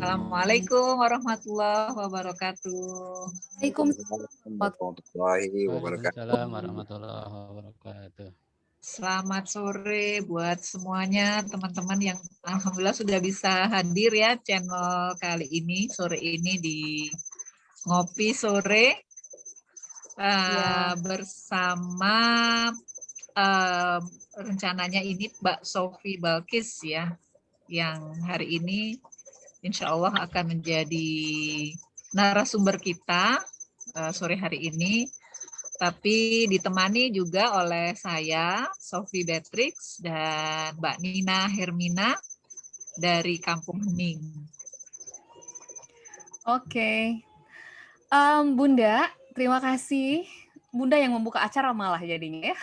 Assalamualaikum warahmatullahi wabarakatuh. Waalaikumsalam warahmatullahi wabarakatuh. Waalaikumsalam warahmatullahi wabarakatuh. Selamat sore buat semuanya teman-teman yang alhamdulillah sudah bisa hadir ya channel kali ini sore ini di Ngopi Sore bersama rencananya ini Mbak Sofi Balkis ya yang hari ini insya Allah akan menjadi narasumber kita sore hari ini. Tapi ditemani juga oleh saya, Sofi Beatrix, dan Mbak Nina Hermina dari Kampung Hening. Oke. Bunda, terima kasih. Bunda yang membuka acara malah jadinya ya.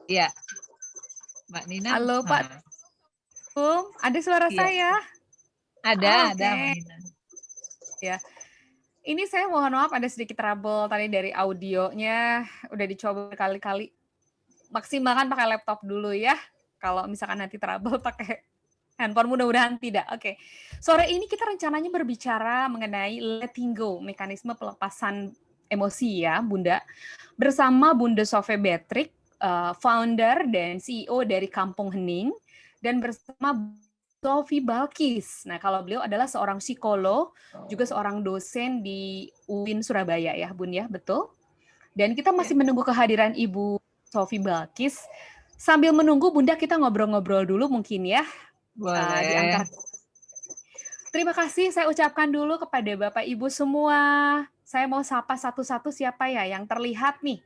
Ya, Mbak Nina. Halo Pak. Ada suara saya? Ada Mbak Nina. Ya. Ini saya mohon maaf ada sedikit trouble tadi dari audionya. Udah dicoba berkali-kali. Maksimalkan pakai laptop dulu ya. Kalau misalkan nanti trouble pakai handphone, mudah-mudahan tidak. Oke. Sore ini kita rencananya berbicara mengenai letting go, mekanisme pelepasan emosi ya, Bunda. Bersama Bunda Sofi Beatrix, founder dan CEO dari Kampung Hening, dan bersama Sofi Balkis. Nah, kalau beliau adalah seorang psikolog, juga seorang dosen di UIN Surabaya ya, Bun ya, betul? Dan kita masih menunggu kehadiran Ibu Sofi Balkis. Sambil menunggu Bunda, kita ngobrol-ngobrol dulu mungkin ya. Di antara. Terima kasih saya ucapkan dulu kepada Bapak Ibu semua. Saya mau sapa satu-satu siapa ya yang terlihat nih.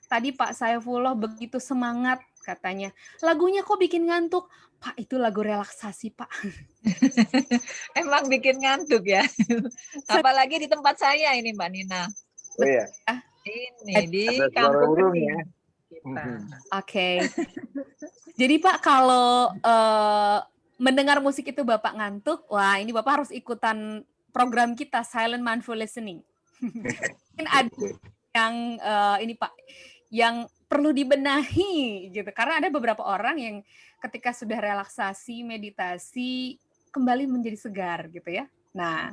Tadi Pak Saifullah begitu semangat katanya. Lagunya kok bikin ngantuk? Pak, itu lagu relaksasi, Pak. Emang bikin ngantuk ya. Apalagi di tempat saya ini, Mbak Nina. Oh iya. Ini di Kampung Hening. Oke. Jadi Pak, kalau mendengar musik itu Bapak ngantuk, wah ini Bapak harus ikutan program kita, Silent Mindful Listening. Mungkin ada yang ini Pak, yang perlu dibenahi gitu. Karena ada beberapa orang yang ketika sudah relaksasi, meditasi, kembali menjadi segar gitu ya. Nah,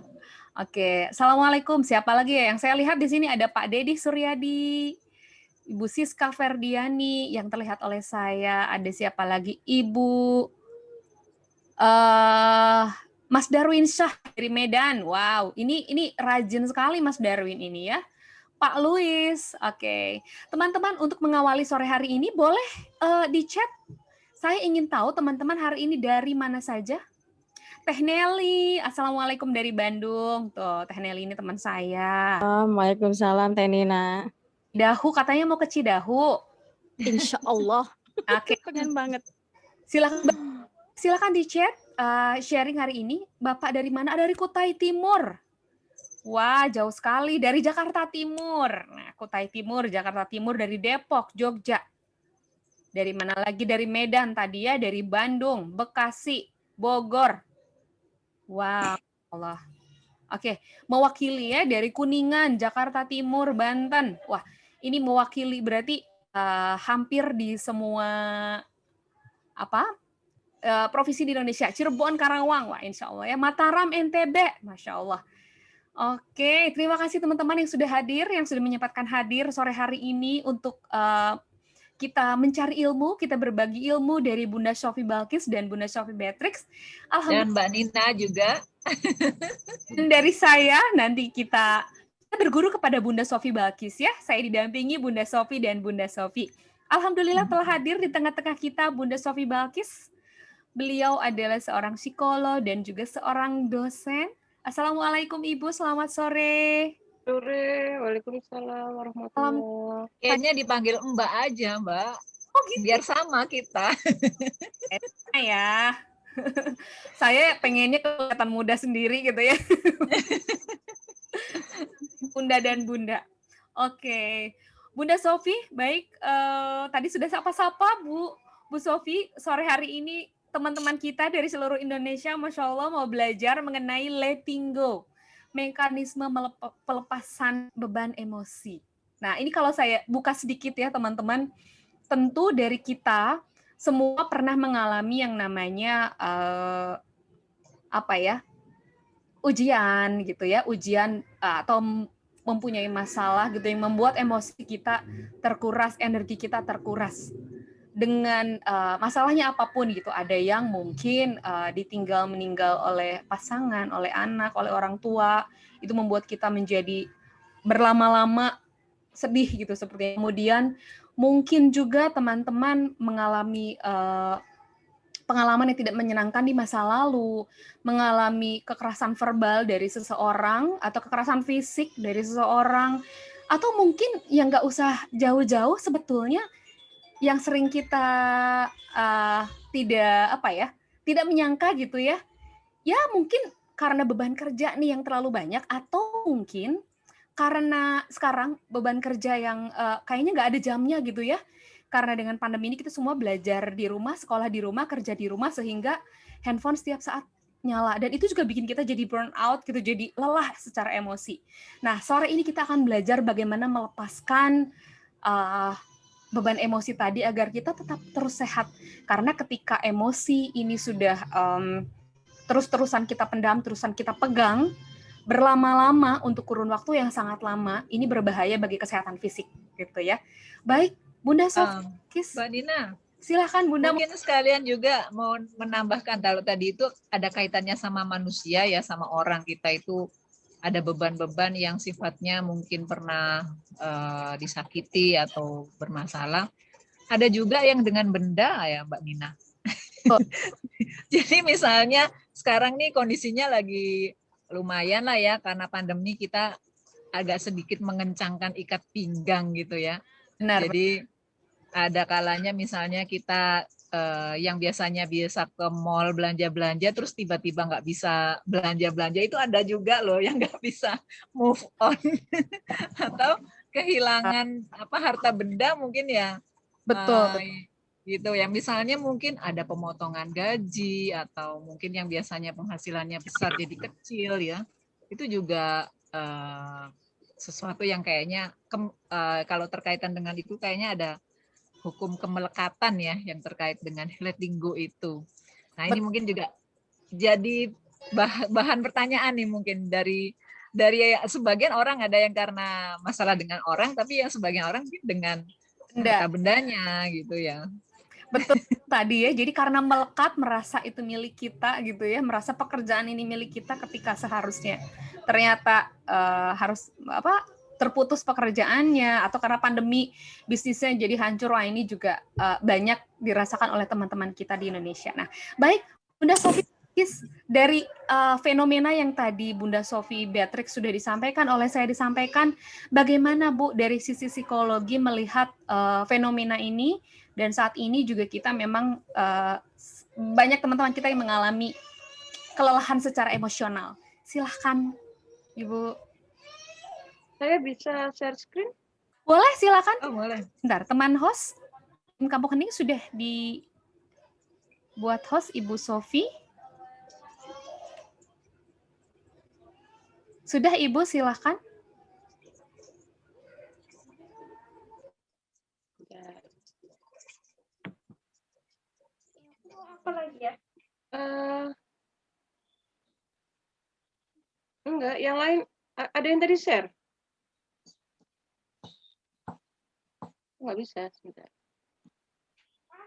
oke. Assalamualaikum. Siapa lagi ya? Yang saya lihat di sini ada Pak Dedi Suryadi, Ibu Siska Ferdiani yang terlihat oleh saya. Ada siapa lagi? Ibu Mas Darwin Syah dari Medan. Wow, ini rajin sekali Mas Darwin ini ya. Pak Luis, oke. Teman-teman untuk mengawali sore hari ini boleh di chat. Saya ingin tahu teman-teman hari ini dari mana saja. Teh Nelly, Assalamualaikum dari Bandung. Tuh, Teh Nelly ini teman saya. Waalaikumsalam Teh Nina. Cidahu katanya mau ke Cidahu. Insya Allah. Oke. Pengen banget. Silakan di chat sharing hari ini. Bapak dari mana? Dari Kutai Timur. Wah, jauh sekali dari Jakarta Timur. Nah, Kutai Timur, Jakarta Timur, dari Depok, Jogja. Dari mana lagi? Dari Medan tadi ya, dari Bandung, Bekasi, Bogor. Wow, Allah. Oke, mewakili ya dari Kuningan, Jakarta Timur, Banten. Wah, ini mewakili berarti hampir di semua provinsi di Indonesia. Cirebon, Karawang, wah insya Allah ya. Mataram, NTB, Masya Allah. Oke, terima kasih teman-teman yang sudah hadir, yang sudah menyempatkan hadir sore hari ini untuk kita mencari ilmu, kita berbagi ilmu dari Bunda Sofi Balkis dan Bunda Sofi Beatrix. Dan Mbak Nina juga. Dan dari saya, nanti kita berguru kepada Bunda Sofi Balkis ya. Saya didampingi Bunda Sofi dan Bunda Sofi. Alhamdulillah telah hadir di tengah-tengah kita Bunda Sofi Balkis. Beliau adalah seorang psikolog dan juga seorang dosen. Assalamualaikum Ibu, selamat sore. Sore, waalaikumsalam warahmatullahi wabarakatuh. Kayaknya dipanggil Mbak aja, Mbak. Oh gitu. Biar sama kita. Ya. Saya pengennya kelihatan muda sendiri gitu ya. Bunda dan Bunda. Oke. Bunda Sofi, baik. Tadi sudah sapa-sapa Bu Sofi. Sore hari ini teman-teman kita dari seluruh Indonesia, Masya Allah, mau belajar mengenai letting go. Mekanisme pelepasan beban emosi. Nah, ini kalau saya buka sedikit ya teman-teman. Tentu dari kita semua pernah mengalami yang namanya ujian gitu ya, ujian atau mempunyai masalah gitu yang membuat emosi kita terkuras, energi kita terkuras dengan masalahnya apapun gitu. Ada yang mungkin ditinggal meninggal oleh pasangan, oleh anak, oleh orang tua, itu membuat kita menjadi berlama-lama sedih gitu seperti. Kemudian mungkin juga teman-teman mengalami pengalaman yang tidak menyenangkan di masa lalu, mengalami kekerasan verbal dari seseorang atau kekerasan fisik dari seseorang, atau mungkin yang nggak usah jauh-jauh sebetulnya yang sering kita tidak menyangka gitu ya mungkin karena beban kerja nih yang terlalu banyak, atau mungkin karena sekarang beban kerja yang kayaknya nggak ada jamnya gitu ya. Karena dengan pandemi ini kita semua belajar di rumah, sekolah di rumah, kerja di rumah, sehingga handphone setiap saat nyala. Dan itu juga bikin kita jadi burn out gitu, jadi lelah secara emosi. Nah, sore ini kita akan belajar bagaimana melepaskan beban emosi tadi agar kita tetap terus sehat. Karena ketika emosi ini sudah terus-terusan kita pendam, terusan kita pegang, berlama-lama untuk kurun waktu yang sangat lama, ini berbahaya bagi kesehatan fisik gitu ya. Baik, Bunda Sofkis, Mbak Nina, silahkan Bunda. Mungkin sekalian juga mau menambahkan, kalau tadi itu ada kaitannya sama manusia ya, sama orang kita itu ada beban-beban yang sifatnya mungkin pernah disakiti atau bermasalah. Ada juga yang dengan benda ya Mbak Nina. Jadi misalnya sekarang nih kondisinya lagi lumayan lah ya, karena pandemi kita agak sedikit mengencangkan ikat pinggang gitu ya. Benar. Jadi ada kalanya misalnya kita yang biasanya biasa ke mall belanja-belanja terus tiba-tiba nggak bisa belanja-belanja, itu ada juga loh yang nggak bisa move on atau kehilangan harta benda mungkin ya. Betul. Gitu ya, misalnya mungkin ada pemotongan gaji atau mungkin yang biasanya penghasilannya besar jadi kecil ya, itu juga sesuatu yang kayaknya kalau terkaitan dengan itu kayaknya ada hukum kemelekatan ya yang terkait dengan letting go itu. Nah ini mungkin juga jadi bahan pertanyaan nih mungkin dari sebagian orang, ada yang karena masalah dengan orang, tapi yang sebagian orang dengan harta bendanya gitu ya. Betul tadi ya, jadi karena melekat, merasa itu milik kita gitu ya, merasa pekerjaan ini milik kita ketika seharusnya ternyata harus terputus pekerjaannya, atau karena pandemi bisnisnya jadi hancur. Wah, ini juga banyak dirasakan oleh teman-teman kita di Indonesia. Nah, baik Bunda Sofi, dari fenomena yang tadi Bunda Sofi Beatrix sudah disampaikan, oleh saya disampaikan, bagaimana Bu dari sisi psikologi melihat fenomena ini? Dan saat ini juga kita memang banyak teman-teman kita yang mengalami kelelahan secara emosional. Silahkan, Ibu. Saya bisa share screen? Boleh, silakan. Oh, boleh. Bentar, teman host, Kampung Hening sudah dibuat host, Ibu Sofi. Sudah, Ibu, silakan. Apa lagi ya? Enggak, yang lain ada yang tadi share? Enggak bisa, sebentar.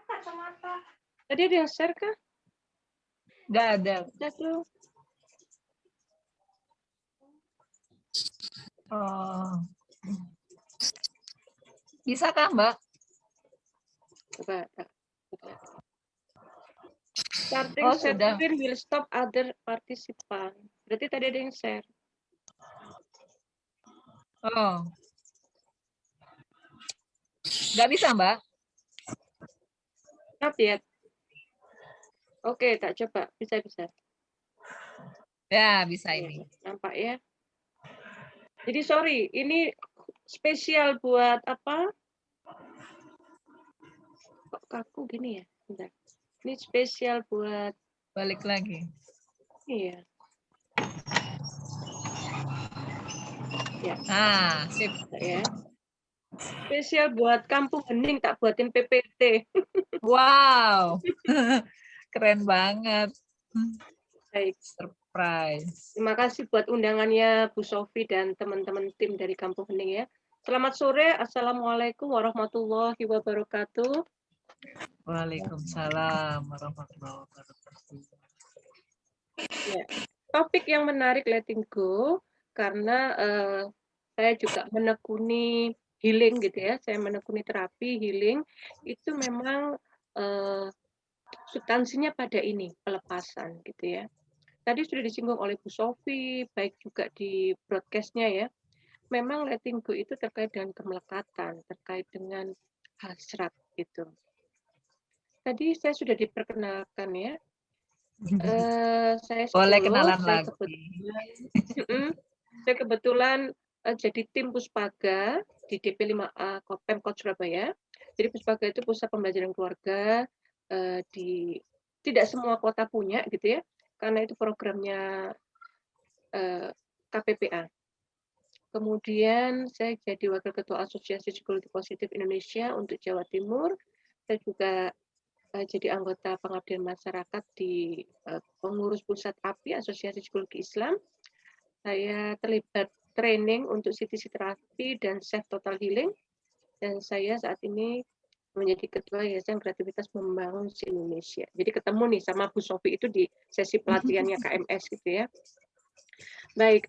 Kacamata. Tadi ada yang share kah? Enggak ada. Jatuh. Oh. Bisakah Mbak? Coba. Starting share screen will stop other participant. Berarti tadi ada yang share. Oh. Nggak bisa, Mbak? Not yet. Oke, tak coba. Bisa. Ya, bisa ini. Nampak ya. Jadi sorry, ini spesial buat apa? Kok kaku gini ya? Bentar. Ini spesial buat balik lagi. Iya. Ya. Sip. Ya. Spesial buat Kampung Hening, tak buatin PPT. Wow, keren banget. Baik, Surprise. terima kasih buat undangannya Bu Sofi dan teman-teman tim dari Kampung Hening ya. Selamat sore, Assalamualaikum warahmatullahi wabarakatuh. Waalaikumsalam warahmatullahi wabarakatuh. Ya, topik yang menarik letting go karena saya juga menekuni healing gitu ya. Saya menekuni terapi healing itu memang substansinya pada ini pelepasan gitu ya. Tadi sudah disinggung oleh Bu Sofi, baik juga di broadcast-nya ya. Memang letting go itu terkait dengan kemelekatan, terkait dengan hasrat gitu. Tadi saya sudah diperkenalkan ya. Saya Boleh psikolog, kenalan saya lagi. kebetulan, saya kebetulan jadi tim Puspaga di DP5A Pemkot Surabaya. Jadi Puspaga itu pusat pembelajaran keluarga di tidak semua kota punya gitu ya, karena itu programnya KPPA. Kemudian saya jadi Wakil Ketua Asosiasi Psikologi Positif Indonesia untuk Jawa Timur. Saya juga jadi anggota pengabdian masyarakat di pengurus pusat API Asosiasi Psikologi Islam. Saya terlibat training untuk CTC terapi dan self total healing. Dan saya saat ini menjadi ketua Yayasan Kreativitas Membangun Indonesia. Jadi ketemu nih sama Bu Sofi itu di sesi pelatihannya KMS gitu ya. Baik,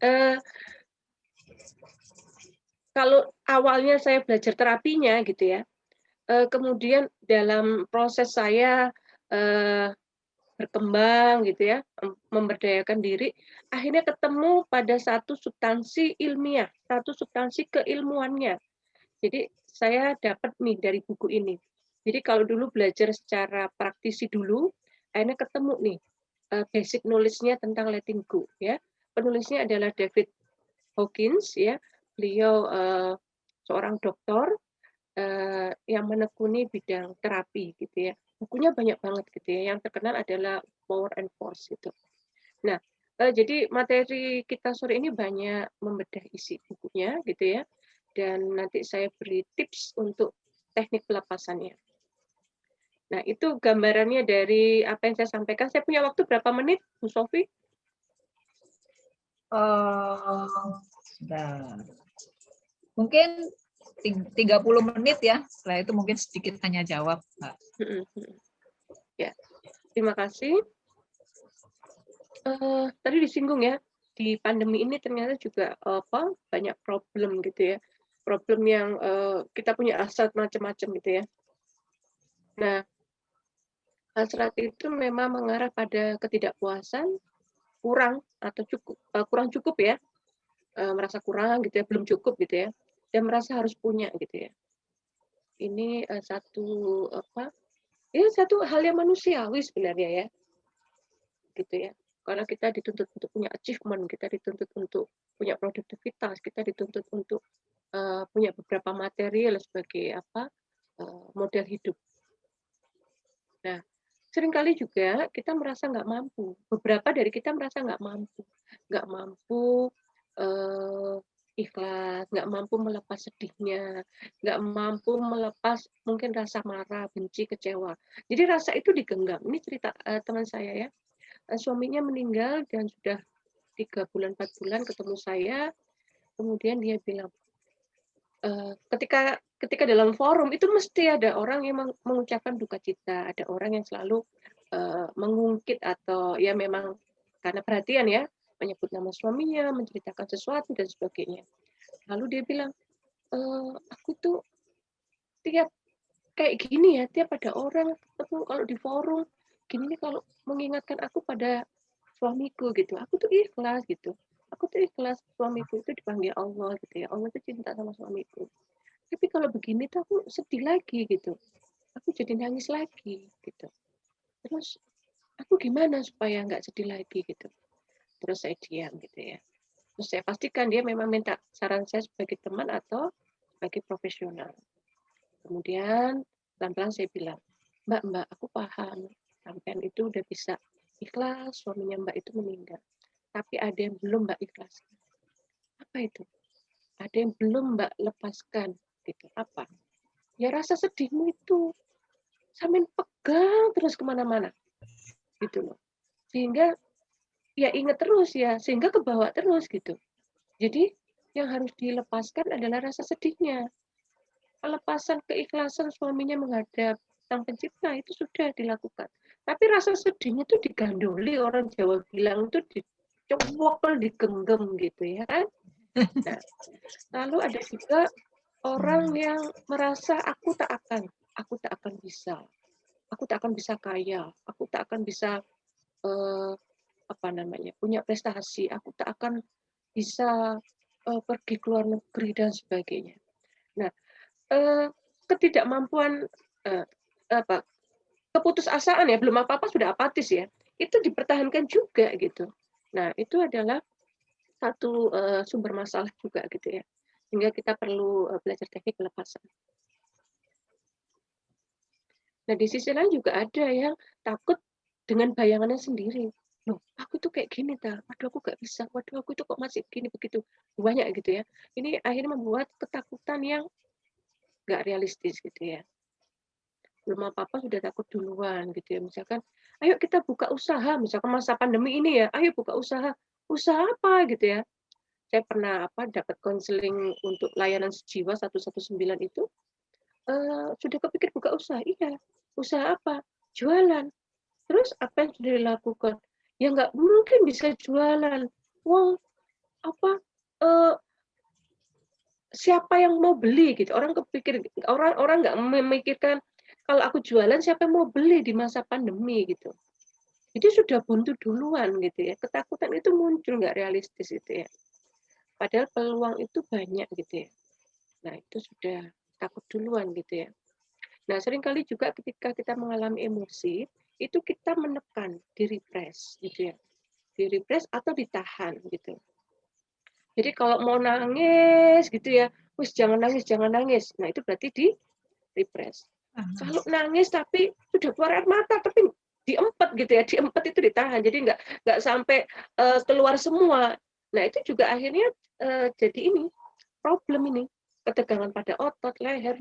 kalau awalnya saya belajar terapinya gitu ya, kemudian dalam proses saya berkembang gitu ya, memberdayakan diri, akhirnya ketemu pada satu substansi ilmiah, satu substansi keilmuannya. Jadi saya dapat nih dari buku ini. Jadi kalau dulu belajar secara praktisi dulu, akhirnya ketemu nih basic knowledge-nya tentang letting go ya. Penulisnya adalah David Hawkins ya. Beliau seorang dokter yang menekuni bidang terapi gitu ya. Bukunya banyak banget gitu ya. Yang terkenal adalah Power and Force gitu. Nah, jadi materi kita sore ini banyak membedah isi bukunya gitu ya. Dan nanti saya beri tips untuk teknik pelepasannya. Nah, itu gambarannya dari apa yang saya sampaikan. Saya punya waktu berapa menit, Bu Sofi? Mungkin 30 menit ya. Setelah itu mungkin sedikit tanya jawab, Mbak. Ya, terima kasih. Tadi disinggung ya, di pandemi ini ternyata juga banyak problem gitu ya. Problem yang kita punya hasrat macam-macam gitu ya. Nah, hasrat itu memang mengarah pada ketidakpuasan, kurang atau kurang cukup ya, merasa kurang gitu ya, belum cukup gitu ya, dan merasa harus punya gitu ya. Ini satu hal yang manusiawi sebenarnya ya, gitu ya. Karena kita dituntut untuk punya achievement, kita dituntut untuk punya produktivitas, kita dituntut untuk punya beberapa material sebagai model hidup. Nah, seringkali juga kita merasa nggak mampu. Beberapa dari kita merasa nggak mampu ikhlas, nggak mampu melepas sedihnya, nggak mampu melepas mungkin rasa marah, benci, kecewa. Jadi rasa itu digenggam. Ini cerita teman saya ya. Suaminya meninggal dan sudah 3 bulan, 4 bulan ketemu saya, kemudian dia bilang, ketika dalam forum itu mesti ada orang yang mengucapkan duka cita, ada orang yang selalu mengungkit atau ya memang karena perhatian ya, menyebut nama suaminya, menceritakan sesuatu dan sebagainya. Lalu dia bilang, aku tuh tiap kayak gini ya, tiap ada orang ketemu kalau di forum, gini nih kalau mengingatkan aku pada suamiku gitu, aku tuh ikhlas gitu. Aku tuh ikhlas suamiku itu dipanggil Allah gitu ya, Allah tuh cinta sama suamiku. Tapi kalau begini tuh aku sedih lagi gitu. Aku jadi nangis lagi gitu. Terus aku gimana supaya nggak sedih lagi gitu. Terus saya diam gitu ya. Terus saya pastikan dia memang minta saran saya sebagai teman atau sebagai profesional. Kemudian pelan-pelan saya bilang, Mbak, aku paham. Sampean itu udah bisa ikhlas, suaminya Mbak itu meninggal. Tapi ada yang belum Mbak ikhlaskan. Apa itu? Ada yang belum Mbak lepaskan. gitu. Apa? Ya rasa sedihmu itu sampean pegang terus kemana-mana, gitu loh. Sehingga ya ingat terus ya, sehingga kebawa terus gitu. Jadi yang harus dilepaskan adalah rasa sedihnya. Pelepasan keikhlasan suaminya menghadap Sang Pencipta itu sudah dilakukan. Tapi rasa sedihnya itu digandoli, orang Jawa bilang itu dicowok, digenggam gitu ya kan. Nah, lalu ada juga orang yang merasa aku tak akan bisa. Aku tak akan bisa kaya, aku tak akan bisa punya prestasi, aku tak akan bisa pergi ke luar negeri dan sebagainya. Nah, ketidakmampuan keputusasaan ya, belum apa-apa sudah apatis ya, itu dipertahankan juga gitu. Nah, itu adalah satu sumber masalah juga gitu ya, sehingga kita perlu belajar teknik pelepasan. Nah, di sisi lain juga ada yang takut dengan bayangannya sendiri. Loh, aku tuh kayak gini waduh aku gak bisa, waduh aku itu kok masih gini begitu, banyak gitu ya. Ini akhirnya membuat ketakutan yang gak realistis gitu ya. Belum apa-apa sudah takut duluan gitu ya. Misalkan, ayo kita buka usaha, misalkan masa pandemi ini ya, ayo buka usaha. Usaha apa gitu ya. Saya pernah dapat konseling untuk layanan sejiwa 119 itu, sudah kepikir buka usaha. Iya, usaha apa? Jualan. Terus apa yang sudah dilakukan? Ya nggak mungkin bisa jualan. Wah, siapa yang mau beli gitu? Orang nggak memikirkan kalau aku jualan siapa yang mau beli di masa pandemi gitu. Jadi sudah buntu duluan gitu ya. Ketakutan itu muncul nggak realistis itu ya. Padahal peluang itu banyak gitu ya. Nah itu sudah takut duluan gitu ya. Nah seringkali juga ketika kita mengalami emosi itu kita menekan, di-repress gitu ya. Di-repress atau ditahan gitu. Jadi kalau mau nangis gitu ya, wis jangan nangis. Nah itu berarti di-repress. Kalau nangis tapi sudah keluar air mata tapi diempet gitu ya, diempet itu ditahan. Jadi nggak sampai keluar semua. Nah itu juga akhirnya jadi ini problem ini, ketegangan pada otot, leher,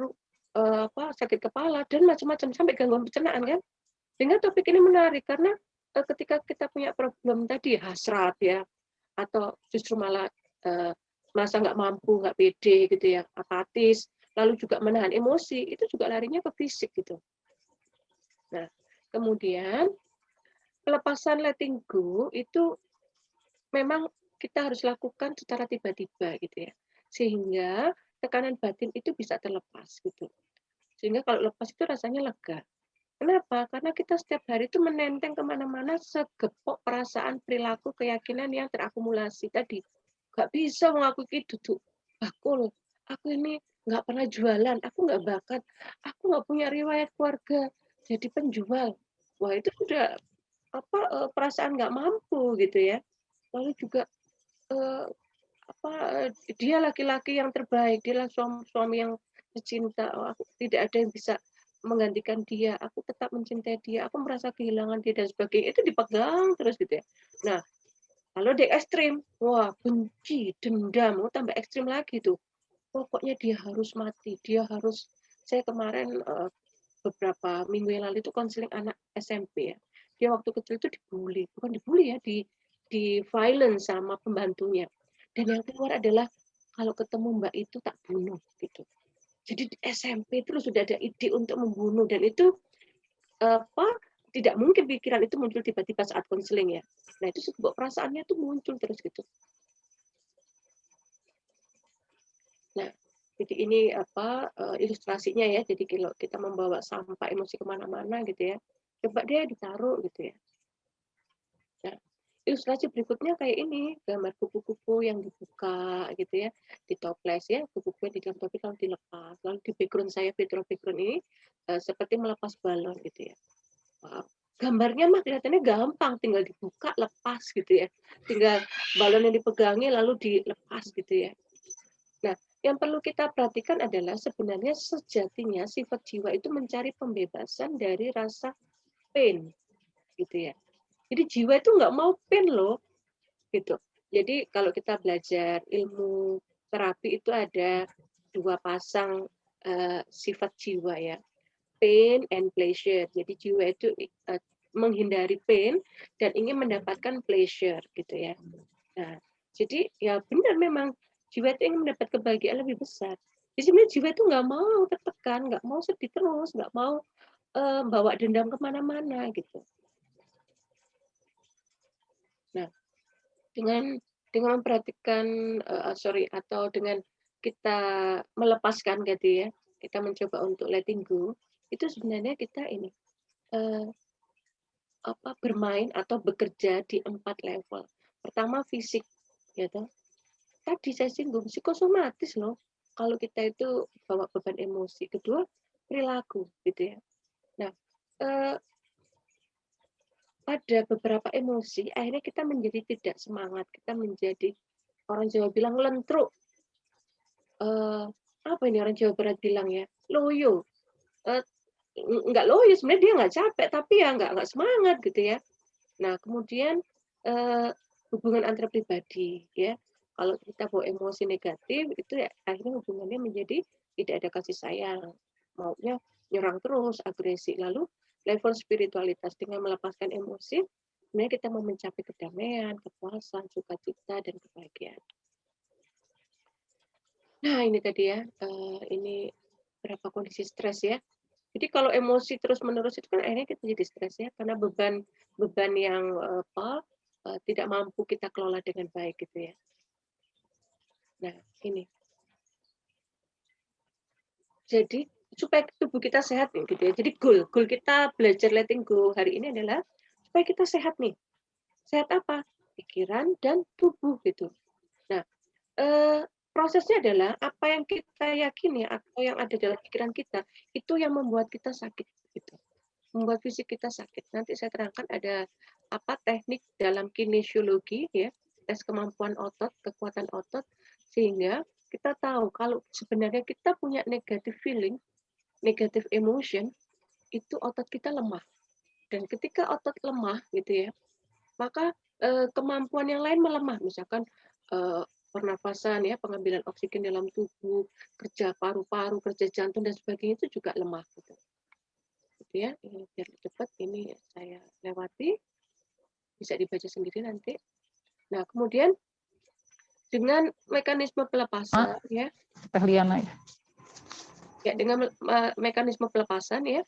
sakit kepala dan macam-macam sampai gangguan pencernaan kan. Sehingga topik ini menarik karena ketika kita punya problem tadi hasrat ya, atau justru malah merasa nggak mampu, nggak pede gitu ya, apatis, lalu juga menahan emosi, itu juga larinya ke fisik gitu. Nah, kemudian pelepasan letting go itu memang kita harus lakukan secara tiba-tiba gitu ya, sehingga tekanan batin itu bisa terlepas gitu. Sehingga kalau lepas itu rasanya lega. Kenapa? Karena kita setiap hari itu menenteng kemana-mana segepok perasaan, perilaku, keyakinan yang terakumulasi tadi. Gak bisa mengakui duduk bakul. Aku ini nggak pernah jualan, aku nggak bakat, aku nggak punya riwayat keluarga jadi penjual. Wah itu sudah perasaan nggak mampu gitu ya. Lalu juga dia laki-laki yang terbaik, dia suami yang tercinta. Aku tidak ada yang bisa menggantikan dia, aku tetap mencintai dia, aku merasa kehilangan dia dan sebagainya, itu dipegang terus gitu ya. Nah, kalau di ekstrim, wah benci, dendam, tambah ekstrim lagi tuh. Pokoknya dia harus mati, dia harus. Saya kemarin beberapa minggu yang lalu itu konseling anak SMP ya. Dia waktu kecil itu dibully, bukan dibully ya, di violence sama pembantunya. Dan yang keluar adalah kalau ketemu mbak itu tak bunuh gitu. Jadi di SMP terus sudah ada ide untuk membunuh dan itu tidak mungkin pikiran itu muncul tiba-tiba saat konseling ya. Nah itu sebuah perasaannya tuh muncul terus gitu. Nah jadi ini ilustrasinya ya. Jadi kalau kita membawa sampah emosi kemana-mana gitu ya, coba dia ditaruh gitu ya. Nah ilustrasi berikutnya kayak ini, gambar kupu-kupu yang dibuka gitu ya, ditoples ya, kupu-kupu di dalam topi lalu dilepas, lalu di background saya background ini seperti melepas balon gitu ya. Wow. Gambarnya mah kelihatannya gampang, tinggal dibuka lepas gitu ya, tinggal balon yang dipegangi lalu dilepas gitu ya. Nah yang perlu kita perhatikan adalah sebenarnya sejatinya sifat jiwa itu mencari pembebasan dari rasa pain gitu ya. Jadi jiwa itu nggak mau pain loh, gitu. Jadi kalau kita belajar ilmu terapi itu ada dua pasang sifat jiwa ya, pain and pleasure. Jadi jiwa itu menghindari pain dan ingin mendapatkan pleasure gitu ya. Nah, jadi ya benar memang jiwa itu ingin mendapat kebahagiaan lebih besar. Jadi sebenarnya jiwa itu nggak mau tertekan, nggak mau sedih terus, nggak mau bawa dendam kemana-mana gitu. Nah, dengan memperhatikan atau dengan kita melepaskan gitu ya, kita mencoba untuk letting go, itu sebenarnya kita ini bermain atau bekerja di 4 level. Pertama fisik, ya toh. Tadi saya singgung psikosomatis loh. Kalau kita itu bawa beban emosi. Kedua perilaku, gitu ya. Nah, pada beberapa emosi akhirnya kita menjadi tidak semangat, kita menjadi orang Jawa bilang lentruk. Apa ini orang Jawa Barat bilang ya? Loyo. Enggak loyo, sebenarnya dia nggak capek, tapi ya nggak semangat gitu ya. Nah, kemudian hubungan antar pribadi ya. Kalau kita bawa emosi negatif itu ya, akhirnya hubungannya menjadi tidak ada kasih sayang. Maunya nyerang terus, agresi. Lalu level spiritualitas dengan melepaskan emosi, sebenarnya kita mau mencapai kedamaian, kepuasan, sukacita dan kebahagiaan. Nah, ini tadi ya, ini berapa kondisi stres ya. Jadi kalau emosi terus-menerus itu kan akhirnya kita jadi stres ya, karena beban yang tidak mampu kita kelola dengan baik gitu ya. Nah, ini. Jadi supaya tubuh kita sehat nih gitu ya. Jadi goal kita belajar letting go hari ini adalah supaya kita sehat nih. Sehat apa? Pikiran dan tubuh gitu. Nah, prosesnya adalah apa yang kita yakini atau yang ada dalam pikiran kita itu yang membuat kita sakit gitu. Membuat fisik kita sakit. Nanti saya terangkan ada teknik dalam kinesiologi ya, tes kemampuan otot, kekuatan otot, sehingga kita tahu kalau sebenarnya kita punya negative feeling, negative emotion, itu otot kita lemah. Dan ketika otot lemah gitu ya, maka kemampuan yang lain melemah, misalkan pernafasan ya, pengambilan oksigen dalam tubuh, kerja paru-paru, kerja jantung dan sebagainya itu juga lemah gitu. Ya, ini biar cepat ini saya lewati, bisa dibaca sendiri nanti. Nah, kemudian dengan mekanisme pelepasan ya, dengan mekanisme pelepasan ya,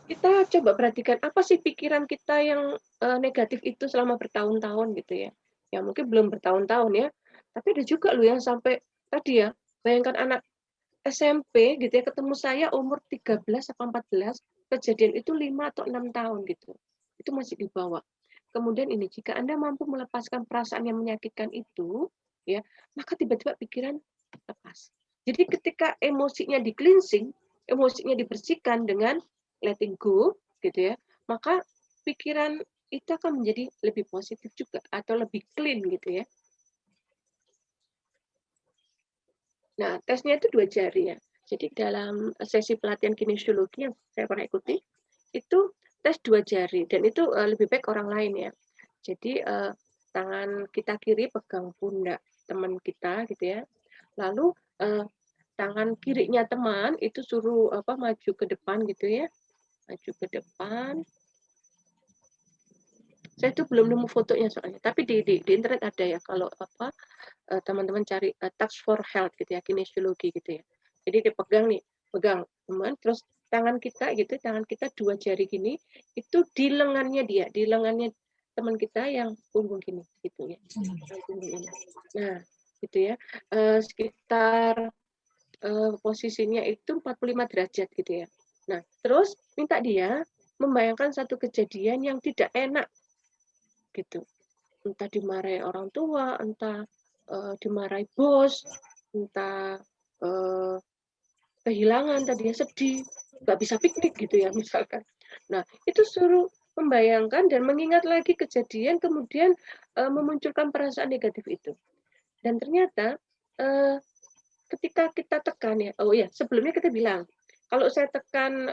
kita coba perhatikan apa sih pikiran kita yang negatif itu selama bertahun-tahun gitu ya. Ya mungkin belum bertahun-tahun ya, tapi ada juga loh yang sampai tadi ya, bayangkan anak SMP gitu ya, ketemu saya umur 13 atau 14, kejadian itu 5 atau 6 tahun gitu. Itu masih dibawa. Kemudian ini, jika Anda mampu melepaskan perasaan yang menyakitkan itu, ya, maka tiba-tiba pikiran lepas. Jadi ketika emosinya di-cleansing, emosinya dibersihkan dengan letting go, gitu ya, maka pikiran itu akan menjadi lebih positif juga atau lebih clean gitu ya. Nah, tesnya itu 2 jari ya. Jadi dalam sesi pelatihan kinesiologi yang saya pernah ikuti, itu tes 2 jari dan itu lebih baik orang lain ya. Jadi tangan kita kiri pegang pundak teman kita gitu ya. Lalu tangan kirinya teman itu suruh maju ke depan gitu ya. Maju ke depan. Saya itu belum nemu fotonya soalnya, tapi di internet ada ya kalau teman-teman cari touch for health gitu ya, kinesiologi gitu ya. Jadi dipegang nih, pegang teman, terus tangan kita gitu, tangan kita 2 jari gini, itu di lengannya dia, di lengannya teman kita yang punggung gini gitu ya. Punggung ini. Nah, gitu ya. Sekitar posisinya itu 45 derajat gitu ya. Nah, terus minta dia membayangkan satu kejadian yang tidak enak gitu. Entah dimarahi orang tua, entah dimarahi bos, entah kehilangan tadinya sedih, nggak bisa piknik gitu ya misalkan. Nah, itu suruh membayangkan dan mengingat lagi kejadian, kemudian memunculkan perasaan negatif itu. Dan ternyata ketika kita tekan ya, sebelumnya kita bilang, kalau saya tekan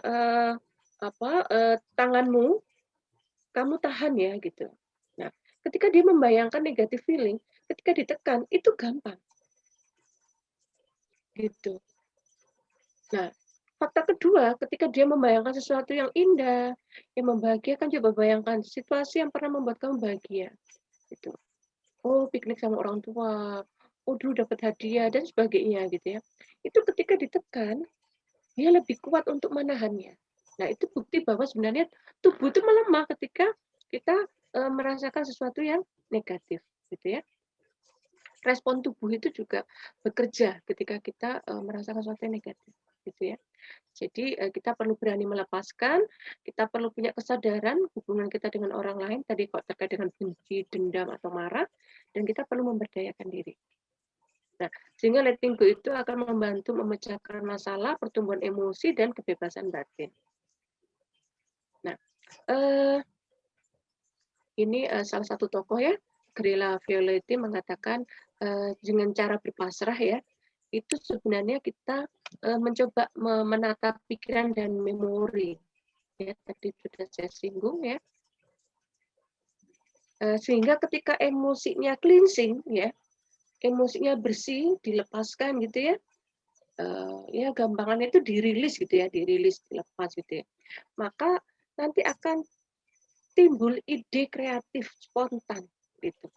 tanganmu, kamu tahan ya gitu. Nah, ketika dia membayangkan negatif feeling, ketika ditekan itu gampang. gitu. Nah, fakta kedua, ketika dia membayangkan sesuatu yang indah, yang membahagiakan, coba bayangkan situasi yang pernah membuat kamu bahagia. Gitu. Oh, piknik sama orang tua, oh dulu dapat hadiah, dan sebagainya gitu ya. Itu ketika ditekan, dia lebih kuat untuk menahannya. Nah, itu bukti bahwa sebenarnya tubuh itu melemah ketika kita merasakan sesuatu yang negatif, gitu ya. Respon tubuh itu juga bekerja ketika kita merasakan sesuatu yang negatif, gitu ya. Jadi kita perlu berani melepaskan, kita perlu punya kesadaran hubungan kita dengan orang lain tadi kok terkait dengan benci, dendam atau marah, dan kita perlu memberdayakan diri. Nah, sehingga letting go itu akan membantu memecahkan masalah, pertumbuhan emosi dan kebebasan batin. Nah, ini salah satu tokoh ya, Grilla Violetti mengatakan dengan cara berpasrah ya, itu sebenarnya kita mencoba menata pikiran dan memori. Ya, tadi sudah saya singgung ya. Sehingga ketika emosinya cleansing ya, emosinya bersih, dilepaskan gitu ya. Ya gampangannya itu dirilis gitu ya, dirilis, dilepas gitu ya. Maka nanti akan timbul ide kreatif spontan gitu.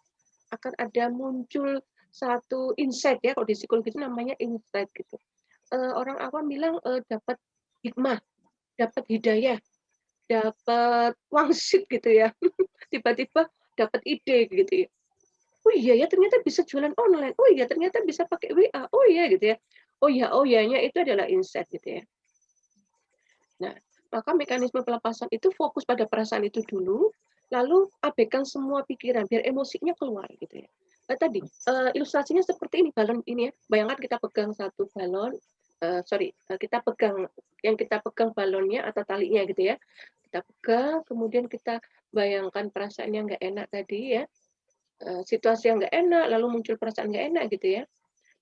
Akan ada muncul satu insight ya, kalau di psikologi itu namanya insight gitu. Orang awam bilang dapat hikmah, dapat hidayah, dapat wangsit gitu ya. Tiba-tiba dapat ide gitu ya. Oh iya ya, ternyata bisa jualan online. Oh iya, ternyata bisa pakai WA. Oh iya gitu ya. Oh iya-nya itu adalah insight gitu ya. Nah, maka mekanisme pelepasan itu fokus pada perasaan itu dulu, lalu abaikan semua pikiran biar emosinya keluar gitu ya. Tadi ilustrasinya seperti ini, balon ini ya. Bayangkan kita pegang satu balon, kita pegang balonnya atau talinya gitu ya. Kita pegang, kemudian kita bayangkan perasaan yang nggak enak tadi ya, situasi yang nggak enak, lalu muncul perasaan nggak enak gitu ya.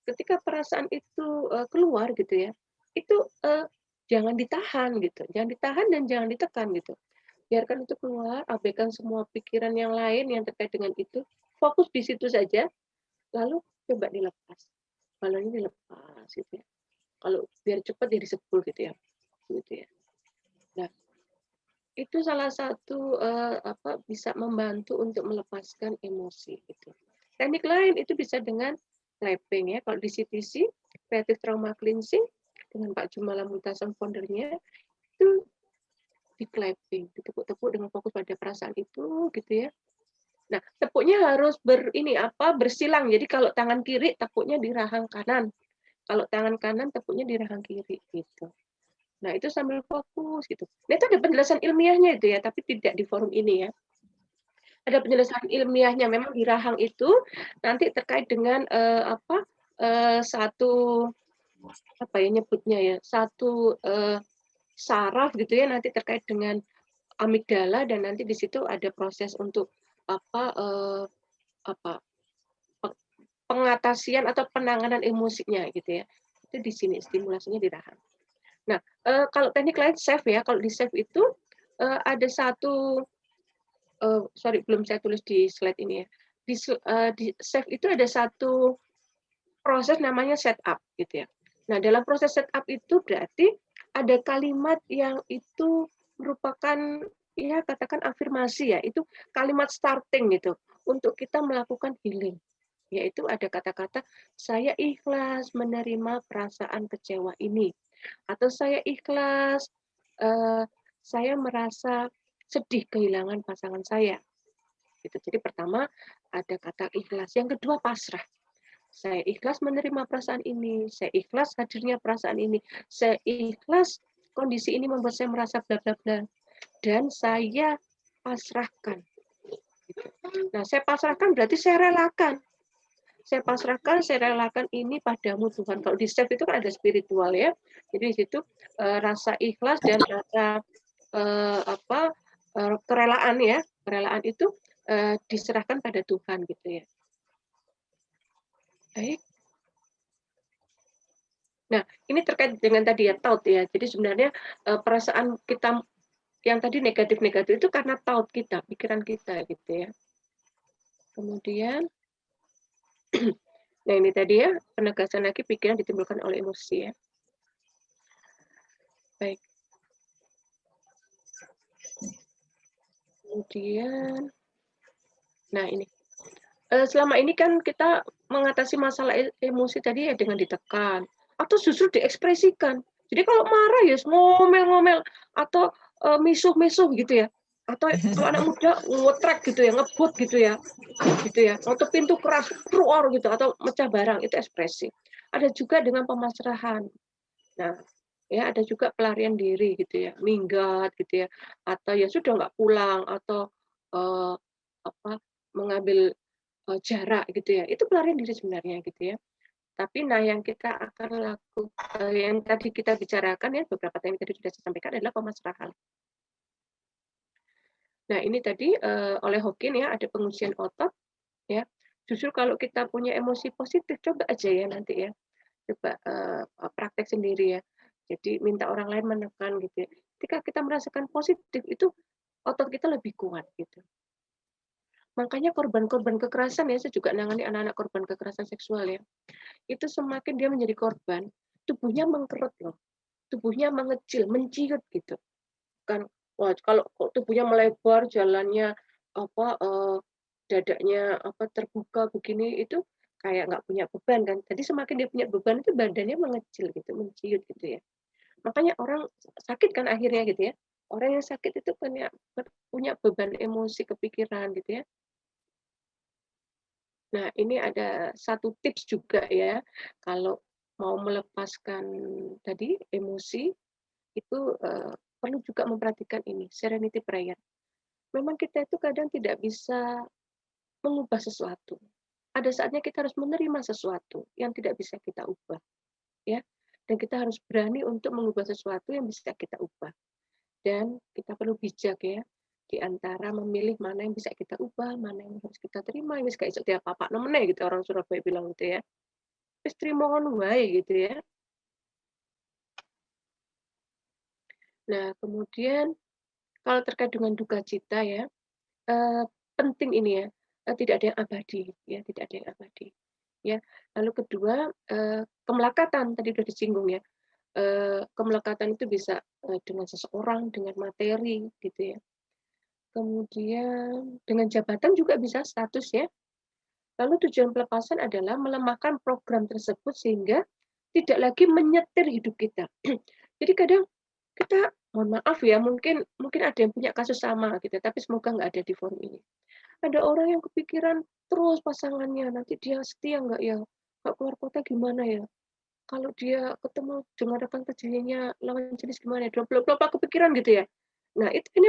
Ketika perasaan itu keluar gitu ya, itu jangan ditahan gitu, jangan ditahan dan jangan ditekan gitu. Biarkan itu keluar, abaikan semua pikiran yang lain yang terkait dengan itu, fokus di situ saja, lalu coba dilepas. Balonnya dilepas gitu ya. Kalau biar cepat jadi sepul gitu ya. Gitu ya. Nah, itu salah satu bisa membantu untuk melepaskan emosi gitu. Teknik lain itu bisa dengan clapping ya. Kalau di CTC, Creative Trauma Cleansing dengan Pak Jumala Muntasan foundernya itu di clapping, ditepuk-tepuk dengan fokus pada perasaan itu gitu ya. Nah, tepuknya harus bersilang. Jadi kalau tangan kiri tepuknya di rahang kanan. Kalau tangan kanan tepuknya di rahang kiri gitu. Nah, itu sambil fokus gitu. Nah, itu ada penjelasan ilmiahnya itu ya, tapi tidak di forum ini ya. Ada penjelasan ilmiahnya, memang di rahang itu nanti terkait dengan satu nyebutnya ya, satu saraf gitu ya, nanti terkait dengan amigdala, dan nanti di situ ada proses untuk pengatasian atau penanganan emosinya gitu ya. Itu di sini stimulasinya di rahang. Nah, kalau teknik lain SAFE ya, kalau di SAFE itu ada satu belum saya tulis di slide ini ya. Di SAFE itu ada satu proses namanya setup gitu ya. Nah, dalam proses setup itu berarti ada kalimat yang itu merupakan ya katakan afirmasi ya, itu kalimat starting gitu untuk kita melakukan healing. Yaitu ada kata-kata saya ikhlas menerima perasaan kecewa ini, atau saya ikhlas saya merasa sedih kehilangan pasangan saya. Gitu. Jadi pertama ada kata ikhlas, yang kedua pasrah. Saya ikhlas menerima perasaan ini, saya ikhlas hadirnya perasaan ini, saya ikhlas kondisi ini membuat saya merasa bla bla bla, dan saya pasrahkan. Nah, saya pasrahkan berarti saya relakan. Saya pasrahkan, saya relakan ini padamu Tuhan. Kalau di SAFE itu kan ada spiritual ya. Jadi di situ rasa ikhlas dan rasa kerelaan ya. Kerelaan itu diserahkan pada Tuhan gitu ya. Baik. Nah, ini terkait dengan tadi ya, thought ya. Jadi sebenarnya perasaan kita yang tadi negatif-negatif itu karena thought kita, pikiran kita gitu ya. Kemudian Nah, ini tadi ya, penegasan lagi pikiran ditimbulkan oleh emosi ya. Baik. Kemudian, nah ini. Selama ini kan kita mengatasi masalah emosi tadi ya dengan ditekan atau justru diekspresikan. Jadi kalau marah ya ngomel-ngomel atau misuh-misuh gitu ya. Atau kalau anak muda ngetrek gitu ya, ngebut gitu ya. Gitu ya. Atau pintu keras roar gitu atau mecah barang itu ekspresi. Ada juga dengan pemasrahan. Nah, ya ada juga pelarian diri gitu ya, minggat gitu ya. Atau ya sudah nggak pulang atau apa mengambil jarak gitu ya, itu pelarian diri sebenarnya gitu ya. Tapi nah yang kita akan lakukan, yang tadi kita bicarakan ya, beberapa teknik tadi sudah saya sampaikan adalah pemasrahan. Nah ini tadi oleh Hawking ya, ada pengujian otot ya. Justru kalau kita punya emosi positif, coba aja ya nanti ya, coba praktek sendiri ya. Jadi minta orang lain menekan gitu ya. Ketika kita merasakan positif itu otot kita lebih kuat gitu. Makanya korban-korban kekerasan ya, saya juga nangani anak-anak korban kekerasan seksual ya. Itu semakin dia menjadi korban, tubuhnya mengkerut loh. Tubuhnya mengecil, menciut gitu. Kan wah kalau tubuhnya melebar, jalannya apa dadanya apa terbuka begini itu kayak nggak punya beban kan. Jadi semakin dia punya beban itu badannya mengecil gitu, menciut gitu ya. Makanya orang sakit kan akhirnya gitu ya. Orang yang sakit itu punya beban emosi, kepikiran gitu ya. Nah, ini ada satu tips juga ya, kalau mau melepaskan tadi emosi, itu perlu juga memperhatikan ini, serenity prayer. Memang kita itu kadang tidak bisa mengubah sesuatu. Ada saatnya kita harus menerima sesuatu yang tidak bisa kita ubah, ya. Dan kita harus berani untuk mengubah sesuatu yang bisa kita ubah. Dan kita perlu bijak ya, di antara memilih mana yang bisa kita ubah, mana yang harus kita terima. Ini kayak setiap apa namanya gitu orang Surabaya bilang gitu ya. Wis trimo ngono wae gitu ya. Nah, kemudian kalau terkait dengan duka cita ya, penting ini ya, tidak ada yang abadi ya, tidak ada yang abadi. Ya. Lalu kedua, kemelekatan tadi sudah disinggung ya. Kemelekatan itu bisa dengan seseorang, dengan materi gitu ya. Kemudian dengan jabatan juga bisa status ya. Lalu tujuan pelepasan adalah melemahkan program tersebut sehingga tidak lagi menyetir hidup kita. Jadi kadang kita, mohon maaf ya, mungkin ada yang punya kasus sama gitu, tapi semoga nggak ada di forum ini. Ada orang yang kepikiran terus pasangannya, nanti dia setia nggak ya? Nggak keluar kota gimana ya? Kalau dia ketemu dengan rekan kerjanya lawan jenis gimana? Bla kepikiran gitu ya. Nah, itu ini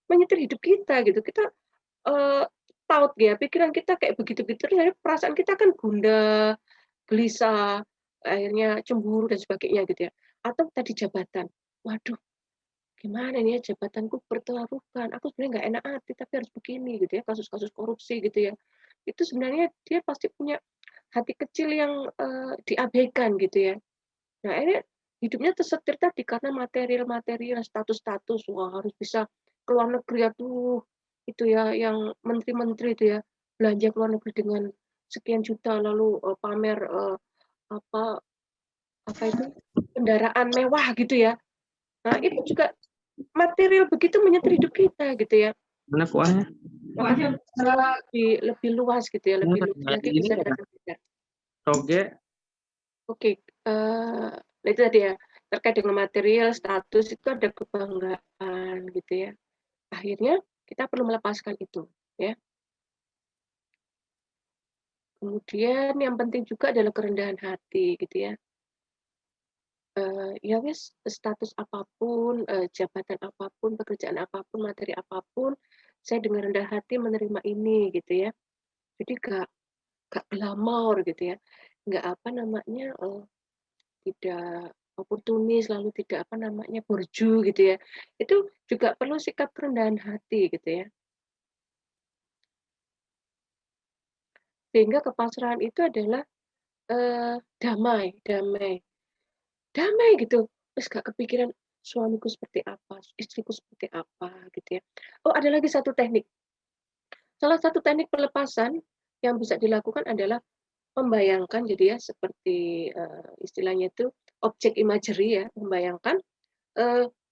menyetir hidup kita gitu. Kita taut ya, pikiran kita kayak begitu-begitu, perasaan kita kan gundah, gelisah, akhirnya cemburu dan sebagainya gitu ya. Atau tadi jabatan. Waduh, gimana nih ya jabatanku berteruskan. Aku sebenarnya nggak enak hati tapi harus begini gitu ya, kasus-kasus korupsi gitu ya. Itu sebenarnya dia pasti punya hati kecil yang diabaikan gitu ya. Nah, ini hidupnya tersetir tadi karena material-material, status-status, wah harus bisa ke luar negeri tuh itu ya yang menteri-menteri itu ya belanja ke luar negeri dengan sekian juta lalu pamer apa apa itu kendaraan mewah gitu ya. Nah, itu juga material begitu menyetir hidup kita gitu ya. Mana kuahnya? Lebih luas gitu ya, lebih luas lagi bisa datang kita. Toge. Oke, itu tadi ya terkait dengan material status itu ada kebanggaan gitu ya. Akhirnya kita perlu melepaskan itu ya. Kemudian yang penting juga adalah kerendahan hati gitu ya. Ya wis status apapun, jabatan apapun, pekerjaan apapun, materi apapun, saya dengan rendah hati menerima ini gitu ya. Jadi gak glamor gitu ya, nggak apa namanya tidak oportunis lalu tidak apa namanya borju gitu ya. Itu juga perlu sikap kerendahan hati gitu ya. Sehingga kepasrahan itu adalah damai gitu. Terus gak kepikiran suamiku seperti apa, istriku seperti apa gitu ya. Oh, ada lagi satu teknik. Salah satu teknik pelepasan yang bisa dilakukan adalah membayangkan jadi ya seperti istilahnya itu objek imagery ya, membayangkan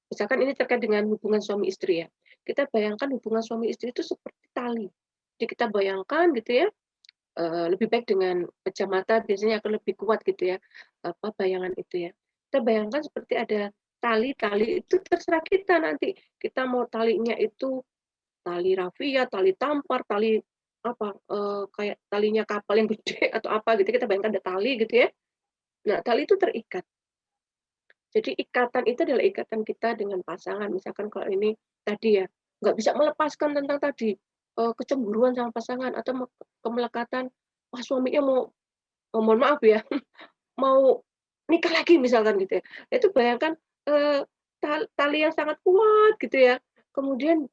misalkan ini terkait dengan hubungan suami istri ya. Kita bayangkan hubungan suami istri itu seperti tali. Jadi kita bayangkan gitu ya, lebih baik dengan pejam mata biasanya akan lebih kuat gitu ya, bayangan itu ya. Kita bayangkan seperti ada tali itu terserah kita nanti. Kita mau talinya itu tali rafia, tali tampar, tali apa, kayak talinya kapal yang gede atau apa gitu, kita bayangkan ada tali gitu ya. Nah, tali itu terikat. Jadi ikatan itu adalah ikatan kita dengan pasangan. Misalkan kalau ini tadi ya, nggak bisa melepaskan tentang tadi, kecemburuan sama pasangan atau kemelekatan, wah suaminya mau mohon maaf ya, mau nikah lagi misalkan gitu ya. Itu bayangkan, eee, tali yang sangat kuat gitu ya. Kemudian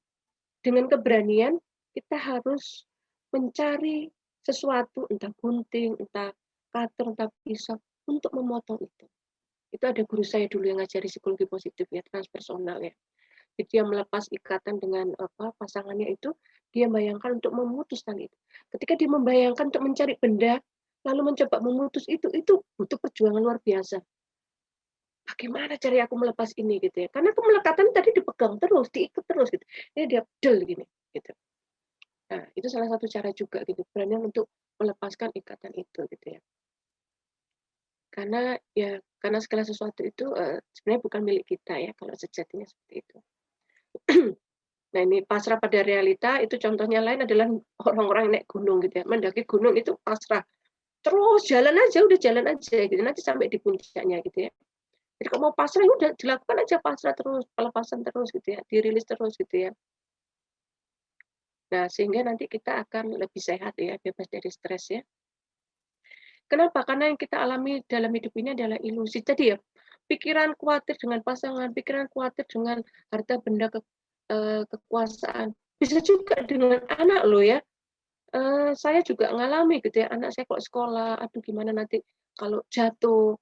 dengan keberanian kita harus mencari sesuatu, entah gunting, entah cutter, entah pisau, untuk memotong itu. Itu ada guru saya dulu yang ngajari psikologi positif ya, transpersonal ya. Jadi dia melepas ikatan dengan pasangannya itu, dia bayangkan untuk memutus tali itu. Ketika dia membayangkan untuk mencari benda, lalu mencoba memutus itu butuh perjuangan luar biasa. Bagaimana cara aku melepas ini gitu ya? Karena kemelekatan tadi dipegang terus, diikat terus gitu. Ini dia del gini gitu. Nah, itu salah satu cara juga gitu, berani untuk melepaskan ikatan itu gitu ya. Karena segala sesuatu itu sebenarnya bukan milik kita ya, kalau sejatinya seperti itu. Nah, ini pasrah pada realita itu contohnya lain adalah orang-orang naik gunung gitu ya. Mendaki gunung itu pasrah. Terus jalan aja, udah jalan aja gitu. Nanti sampai di puncaknya gitu ya. Jadi kalau mau pasrah udah dilakukan aja pasrah terus, pelepasan terus gitu ya, dirilis terus gitu ya. Nah, sehingga nanti kita akan lebih sehat ya, bebas dari stres ya. Kenapa? Karena yang kita alami dalam hidup ini adalah ilusi. Jadi ya, pikiran khawatir dengan pasangan, pikiran khawatir dengan harta benda kekuasaan. Bisa juga dengan anak loh ya. Saya juga ngalami gitu ya, anak saya kalau sekolah, aduh gimana nanti kalau jatuh,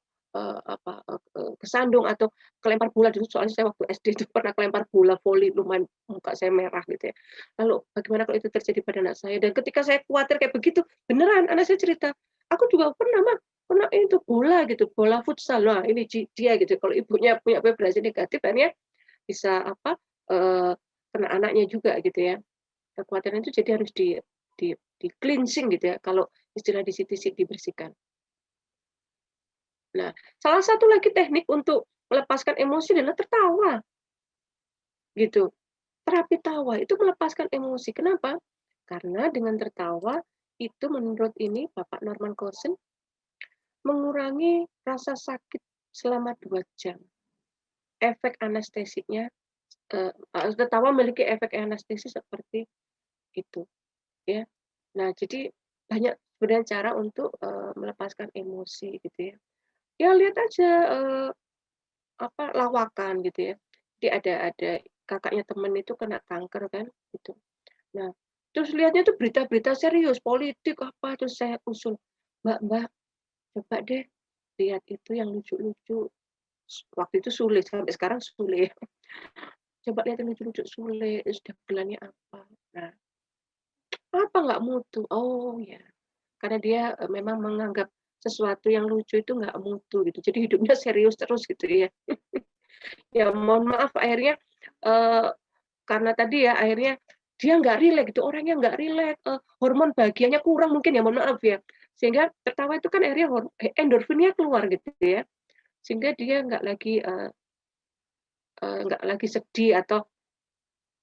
kesandung atau kelempar bola dulu, soalnya saya waktu SD itu pernah kelempar bola voli, lumayan muka saya merah gitu ya. Lalu bagaimana kalau itu terjadi pada anak saya? Dan ketika saya khawatir kayak begitu, beneran anak saya cerita, "Aku juga pernah Mah, pernah itu bola gitu, bola futsal." Nah ini dia gitu, kalau ibunya punya vibrasi negatif kan ya, bisa kena anaknya juga gitu ya. Kekhawatiran itu jadi harus di cleansing gitu ya, kalau istilah di CTC dibersihkan. Nah, salah satu lagi teknik untuk melepaskan emosi adalah tertawa, gitu. Terapi tawa itu melepaskan emosi. Kenapa? Karena dengan tertawa itu menurut ini Bapak Norman Cousins mengurangi rasa sakit selama 2 jam. Efek anestesiknya, tertawa memiliki efek anestesis seperti itu, ya. Nah, jadi banyak sebenarnya cara untuk melepaskan emosi gitu ya. Ya lihat aja lawakan gitu ya. Jadi ada kakaknya temen itu kena kanker kan gitu. Nah, terus lihatnya tuh berita-berita serius, politik apa, terus saya usul, "Mbak, coba deh lihat itu yang lucu-lucu." Waktu itu Sule, sampai sekarang Sule. Coba lihat yang lucu-lucu Sule, terus dagelannya apa. Nah, apa nggak mutu? Oh ya, karena dia memang menganggap sesuatu yang lucu itu nggak mutu gitu. Jadi hidupnya serius terus gitu ya. Ya mohon maaf akhirnya karena tadi ya akhirnya dia nggak rileks gitu, orangnya nggak rileks, hormon bahagianya kurang mungkin ya, mohon maaf ya. Sehingga tertawa itu kan akhirnya endorfinnya keluar gitu ya. Sehingga dia nggak lagi sedih atau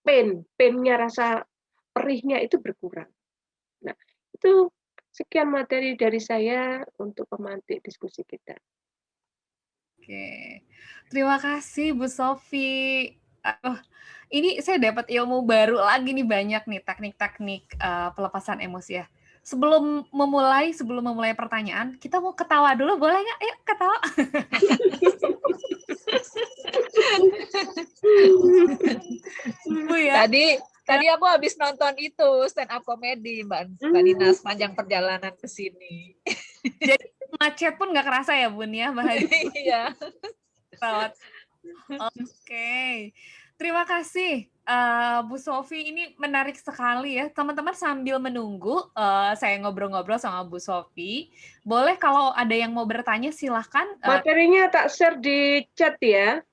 pain-nya rasa perihnya itu berkurang. Nah, itu sekian materi dari saya untuk pemantik diskusi kita. Oke. Terima kasih Bu Sofi. Ini saya dapat ilmu baru lagi nih, banyak nih teknik-teknik pelepasan emosi ya. Sebelum memulai pertanyaan, kita mau ketawa dulu, boleh nggak? Ayo ketawa. Bu ya. Tadi aku habis nonton itu stand up comedy Mbak Nina sepanjang perjalanan ke sini. Jadi macet pun nggak kerasa ya Bun ya, bahagia. Iya. Oke. Terima kasih Bu Sofi, ini menarik sekali ya. Teman-teman sambil menunggu saya ngobrol-ngobrol sama Bu Sofi, boleh kalau ada yang mau bertanya silahkan. Materinya tak share di chat ya.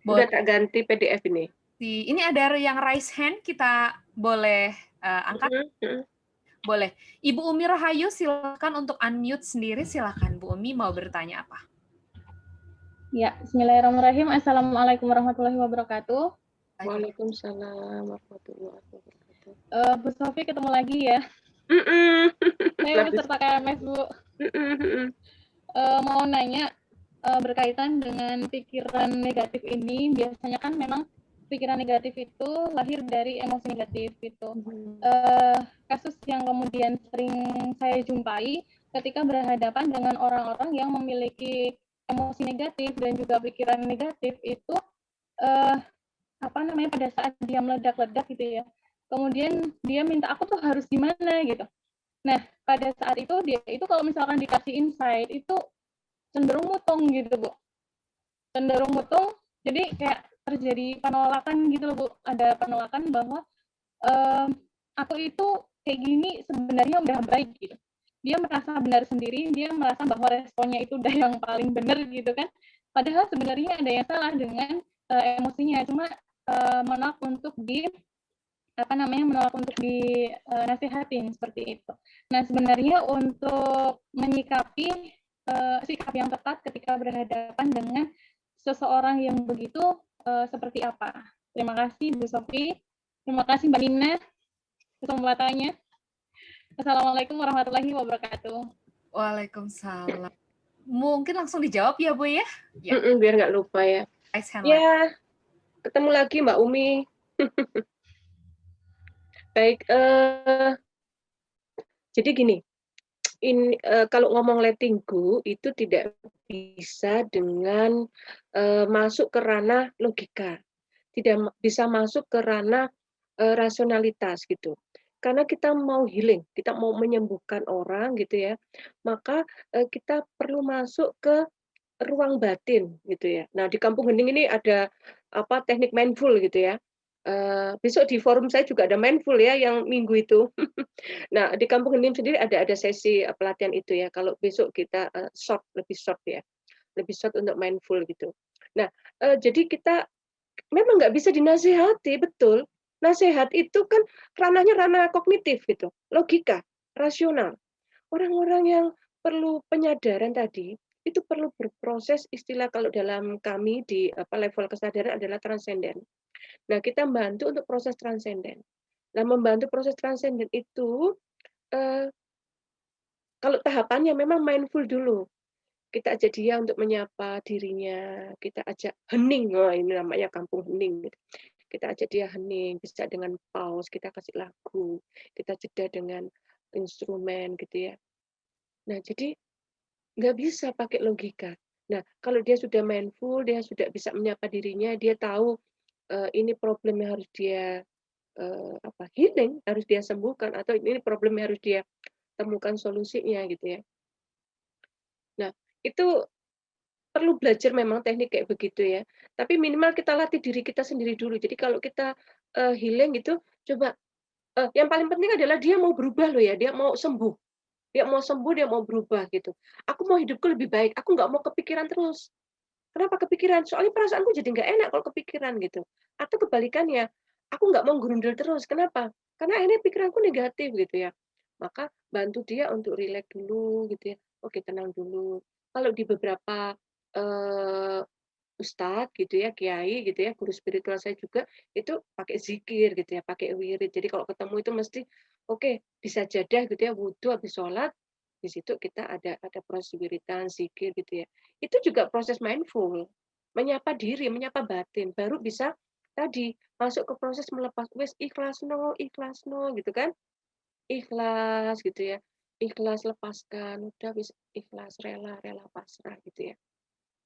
Udah tak ganti PDF ini. Ini ada yang raise hand, kita boleh angkat? Boleh. Ibu Umi Rahayu, silakan untuk unmute sendiri. Silakan Bu Umi, mau bertanya apa? Ya, bismillahirrahmanirrahim. Assalamualaikum warahmatullahi wabarakatuh. Waalaikumsalam warahmatullahi wabarakatuh. Bu Sofi, ketemu lagi ya. Saya peserta KMS, Bu. Mau nanya, berkaitan dengan pikiran negatif ini, biasanya kan memang pikiran negatif itu lahir dari emosi negatif gitu. Kasus yang kemudian sering saya jumpai ketika berhadapan dengan orang-orang yang memiliki emosi negatif dan juga pikiran negatif itu pada saat dia meledak-ledak gitu ya. Kemudian dia minta aku tuh harus gimana gitu. Nah, pada saat itu dia itu kalau misalkan dikasih insight itu cenderung mutung gitu, Bu. Cenderung mutung, jadi kayak terjadi penolakan gitu loh, Bu. Ada penolakan bahwa aku itu kayak gini sebenarnya udah baik gitu. Dia merasa benar sendiri, dia merasa bahwa responnya itu udah yang paling benar gitu kan. Padahal sebenarnya ada yang salah dengan emosinya. Cuma menolak untuk dinasihatin seperti itu. Nah, sebenarnya untuk menyikapi sikap yang tepat ketika berhadapan dengan seseorang yang begitu seperti apa? Terima kasih Bu Sofi. Terima kasih Mbak Nina kesempatannya. Assalamualaikum warahmatullahi wabarakatuh. Waalaikumsalam. Mungkin langsung dijawab ya, Bu ya? Biar nggak lupa ya. Ya, ketemu lagi Mbak Umi. Baik, jadi gini, kalau ngomong letting go itu tidak bisa dengan masuk ke ranah logika, tidak bisa masuk ke ranah rasionalitas gitu. Karena kita mau healing, kita mau menyembuhkan orang gitu ya, maka kita perlu masuk ke ruang batin gitu ya. Nah, di Kampung Hening ini ada teknik mindful gitu ya. Besok di forum saya juga ada mindful ya yang minggu itu. Nah, di Kampung Hening sendiri ada sesi pelatihan itu ya. Kalau besok kita lebih short ya, lebih short untuk mindful gitu. Nah, jadi kita memang nggak bisa dinasehati, betul. Nasihat itu kan ranahnya ranah kognitif gitu, logika, rasional. Orang-orang yang perlu penyadaran tadi itu perlu berproses, istilah kalau dalam kami di level kesadaran adalah transenden. Nah, kita membantu untuk proses transenden. Nah, membantu proses transenden itu kalau tahapannya memang mindful dulu. Kita ajak dia untuk menyapa dirinya, kita ajak hening, ini namanya Kampung Hening. Kita ajak dia hening, bisa dengan pause, kita kasih lagu, kita jeda dengan instrumen gitu ya. Nah, jadi nggak bisa pakai logika. Nah, kalau dia sudah mindful, dia sudah bisa menyapa dirinya, dia tahu ini problem yang harus dia healing, harus dia sembuhkan, atau ini problem yang harus dia temukan solusinya gitu ya. Nah, itu perlu belajar memang teknik kayak begitu ya. Tapi minimal kita latih diri kita sendiri dulu. Jadi kalau kita healing gitu, coba yang paling penting adalah dia mau berubah loh ya, dia mau sembuh. Dia mau sembuh, dia mau berubah gitu. Aku mau hidupku lebih baik, aku nggak mau kepikiran terus. Kenapa kepikiran? Soalnya perasaanku jadi nggak enak kalau kepikiran gitu. Atau kebalikannya, aku nggak mau gerundel terus. Kenapa? Karena ini pikiranku negatif gitu ya. Maka bantu dia untuk rileks dulu gitu ya. Oke, tenang dulu. Kalau di beberapa ustadz gitu ya, kiai gitu ya, guru spiritual saya juga itu pakai zikir gitu ya, pakai wirid. Jadi kalau ketemu itu mesti oke, bisa jadah gitu ya, wudhu habis sholat, di situ kita ada proses wiritan, zikir gitu ya. Itu juga proses mindful, menyapa diri, menyapa batin, baru bisa tadi masuk ke proses melepas, wes ikhlas no gitu kan, ikhlas gitu ya, ikhlas lepaskan, udah wis ikhlas, rela pasrah gitu ya.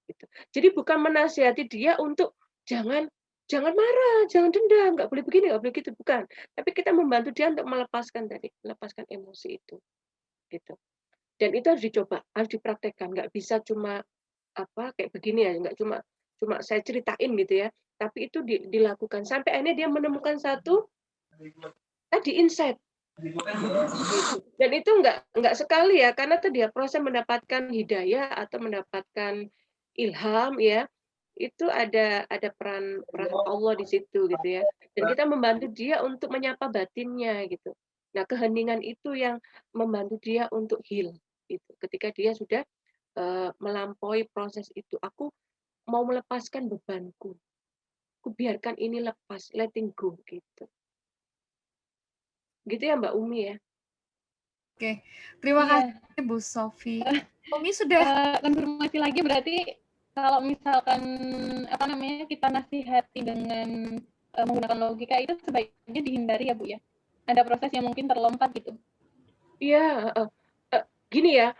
Gitu. Jadi bukan menasihati dia untuk jangan marah, jangan dendam, nggak boleh begini, nggak boleh gitu, bukan. Tapi kita membantu dia untuk melepaskan emosi itu, gitu. Dan itu harus dicoba, harus dipraktekkan, nggak bisa cuma kayak begini ya, nggak cuma saya ceritain gitu ya. tapi itu dilakukan sampai akhirnya dia menemukan satu tadi insight. Dan itu enggak sekali ya, karena itu dia proses mendapatkan hidayah atau mendapatkan ilham ya, itu ada peran Allah di situ gitu ya. Dan kita membantu dia untuk menyapa batinnya gitu. Nah, keheningan itu yang membantu dia untuk heal gitu. Ketika dia sudah melampaui proses itu, aku mau melepaskan bebanku. Aku biarkan ini lepas, letting go gitu. Gitu ya Mbak Umi ya. Oke, terima Iya. kasih Bu Sofi. Umi sudah Konfirmasi lagi berarti kalau misalkan kita nasihati dengan menggunakan logika itu sebaiknya dihindari ya Bu ya. Ada proses yang mungkin terlompat gitu. Iya, gini ya,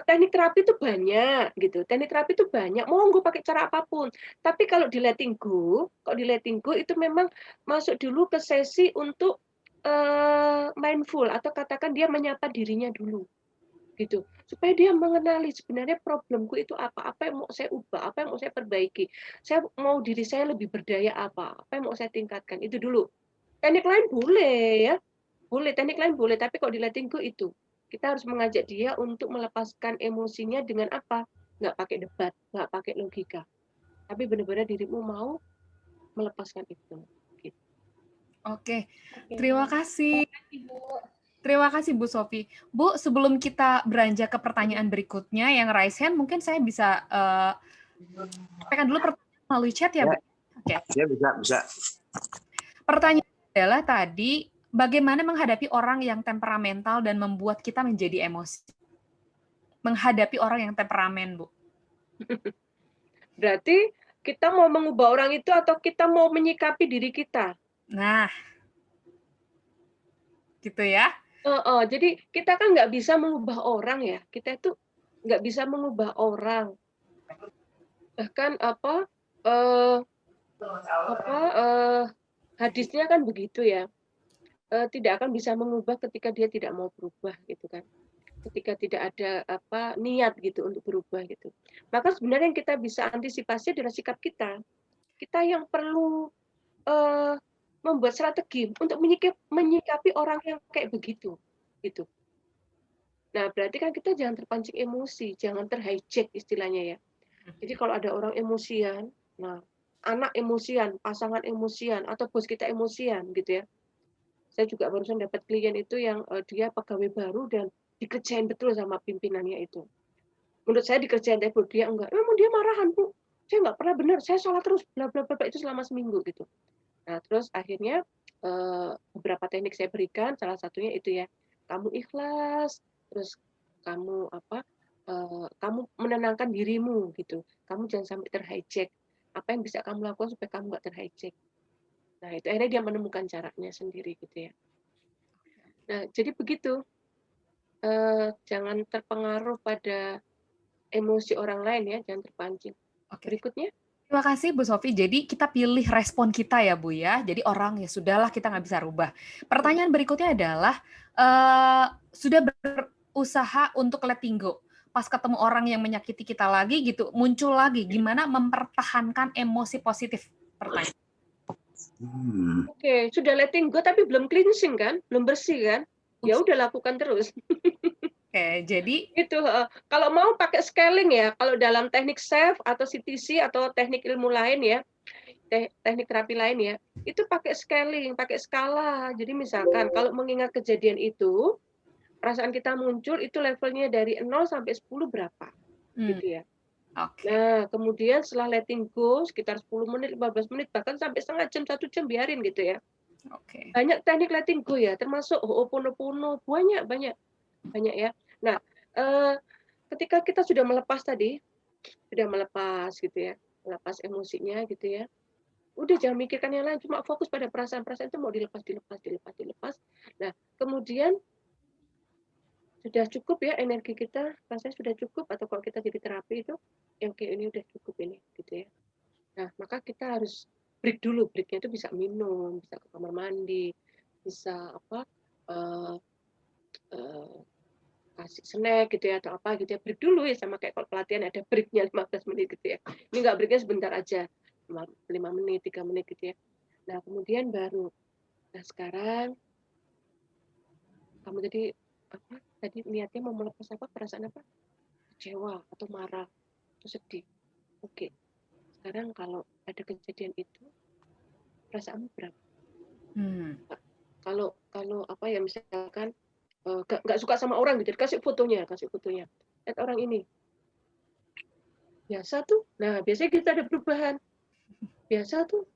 teknik terapi itu banyak gitu. Teknik terapi itu banyak, monggo pakai cara apapun. Tapi kalau di letting go itu memang masuk dulu ke sesi untuk mindful atau katakan dia menyapa dirinya dulu. Gitu. Supaya dia mengenali sebenarnya problemku itu apa yang mau saya ubah, apa yang mau saya perbaiki. Saya mau diri saya lebih berdaya apa yang mau saya tingkatkan. Itu dulu. Teknik lain boleh ya. Boleh, teknik lain boleh, tapi kalau di letting go itu kita harus mengajak dia untuk melepaskan emosinya dengan apa? Nggak pakai debat, nggak pakai logika. Tapi benar-benar dirimu mau melepaskan itu. Gitu. Oke, terima kasih. Terima kasih Bu Sofi. Bu, sebelum kita beranjak ke pertanyaan berikutnya yang raise hand, mungkin saya bisa sampaikan dulu pertanyaan melalui chat ya, Bu? Oke. Ya, bisa. Pertanyaan adalah tadi, bagaimana menghadapi orang yang temperamental dan membuat kita menjadi emosi? Menghadapi orang yang temperamen, Bu. Berarti kita mau mengubah orang itu atau kita mau menyikapi diri kita? Nah, gitu ya. Jadi kita kan nggak bisa mengubah orang ya. Kita itu nggak bisa mengubah orang. Bahkan hadisnya kan begitu ya. Tidak akan bisa mengubah ketika dia tidak mau berubah gitu kan. Ketika tidak ada niat gitu untuk berubah gitu. Maka sebenarnya yang kita bisa antisipasi adalah sikap kita. Kita yang perlu membuat strategi untuk menyikapi orang yang kayak begitu gitu. Nah, berarti kan kita jangan terpancing emosi, jangan terhijack istilahnya ya. Jadi kalau ada orang emosian, nah anak emosian, pasangan emosian, atau bos kita emosian gitu ya. Saya juga barusan dapat klien itu yang dia pegawai baru dan dikerjain betul sama pimpinannya itu. Menurut saya dikerjain, tapi dia enggak. Memang dia marahan, Bu. Saya enggak pernah benar, saya sholat terus, bla bla bla itu selama seminggu gitu. Nah, terus akhirnya beberapa teknik saya berikan, salah satunya itu ya, kamu ikhlas, terus kamu kamu menenangkan dirimu gitu. Kamu jangan sampai terhijack. Apa yang bisa kamu lakukan supaya kamu nggak terhijack? Nah, itu akhirnya dia menemukan caranya sendiri gitu ya. Nah, jadi begitu. Jangan terpengaruh pada emosi orang lain ya, jangan terpancing. Oke. Berikutnya. Terima kasih Bu Sofi. Jadi kita pilih respon kita ya Bu ya. Jadi orang ya sudahlah kita nggak bisa rubah. Pertanyaan berikutnya adalah sudah berusaha untuk letting go. Pas ketemu orang yang menyakiti kita lagi gitu, muncul lagi. Gimana mempertahankan emosi positif? Pertanyaan. Oke, sudah letting go tapi belum cleansing kan, belum bersih kan? Ya udah lakukan terus. Oke, jadi itu kalau mau pakai scaling ya, kalau dalam teknik SAFe atau CTC atau teknik ilmu lain ya, teknik terapi lain ya, itu pakai scaling, pakai skala. Jadi misalkan kalau mengingat kejadian itu, perasaan kita muncul itu levelnya dari 0 sampai 10 berapa, gitu ya. Okay. Nah, kemudian setelah letting go sekitar 10 menit, 15 menit, bahkan sampai setengah jam, 1 jam biarin gitu ya. Okay. Banyak teknik letting go ya, termasuk Ho'oponopono, banyak ya. Nah, ketika kita sudah melepas tadi, sudah melepas gitu ya, melepas emosinya gitu ya. Udah jangan mikirkan yang lain, cuma fokus pada perasaan-perasaan itu mau dilepas. Nah, kemudian sudah cukup ya energi kita, rasanya sudah cukup, atau kalau kita jadi terapi itu, yang kayak ini udah cukup ini gitu ya. Nah, maka kita harus break dulu. Breaknya itu bisa minum, bisa ke kamar mandi, bisa kasih snack gitu ya atau apa gitu ya, break dulu ya, sama kayak kalau pelatihan ada breaknya 15 menit gitu ya. Ini nggak breaknya sebentar aja. 5 menit, 3 menit gitu ya. Nah, kemudian baru, nah sekarang kamu tadi apa? Tadi niatnya mau melepas apa? Perasaan apa? Kecewa atau marah atau sedih. Oke. Sekarang kalau ada kejadian itu, perasaanmu berapa? Kalau kalau apa ya misalkan nggak suka sama orang gitu, kasih fotonya. Lihat orang ini. Biasa tuh. Nah, biasanya kita ada perubahan. Biasa tuh.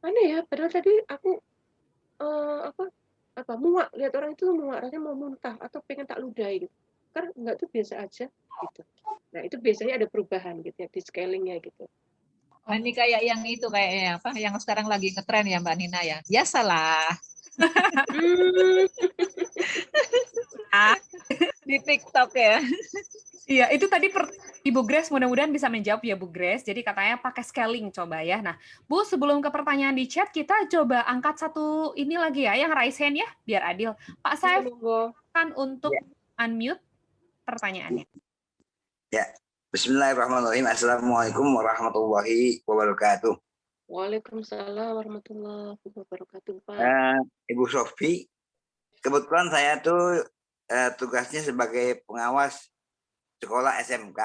Aneh ya, padahal tadi aku apa muak, lihat orang itu muak, rasanya mau muntah atau pengen tak ludahi gitu. Karena enggak tuh biasa aja gitu. Nah, itu biasanya ada perubahan gitu ya di scalingnya gitu. Oh, ini kayak yang itu kayak apa? Yang sekarang lagi ngetren ya Mbak Nina ya. Biasalah di TikTok ya. Iya, itu tadi Ibu Grace mudah-mudahan bisa menjawab ya Bu Grace. Jadi katanya pakai scaling coba ya. Nah, Bu, sebelum ke pertanyaan di chat, kita coba angkat satu ini lagi ya, yang raise hand ya, biar adil. Pak Saif, kan untuk unmute pertanyaannya. Ya. Bismillahirrahmanirrahim. Assalamualaikum warahmatullahi wabarakatuh. Waalaikumsalam warahmatullahi wabarakatuh, Pak. Ibu Sofi, kebetulan saya tuh tugasnya sebagai pengawas sekolah SMK.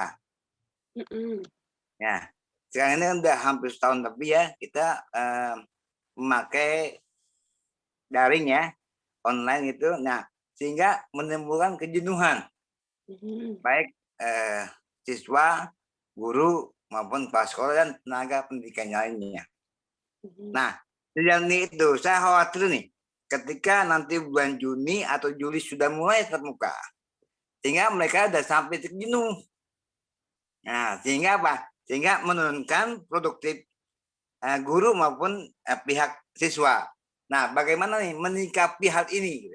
Ya, sekarang ini udah hampir setahun lebih ya kita memakai daring ya, online itu. Nah, sehingga menimbulkan kejenuhan baik siswa, guru maupun kepala sekolah dan tenaga pendidikan lainnya. Nah, sejauh itu saya khawatir nih, ketika nanti bulan Juni atau Juli sudah mulai tatap muka, sehingga mereka sudah sampai terjenuh. Nah, sehingga apa? Sehingga menurunkan produktif guru maupun pihak siswa. Nah, bagaimana nih menyikapi hal ini?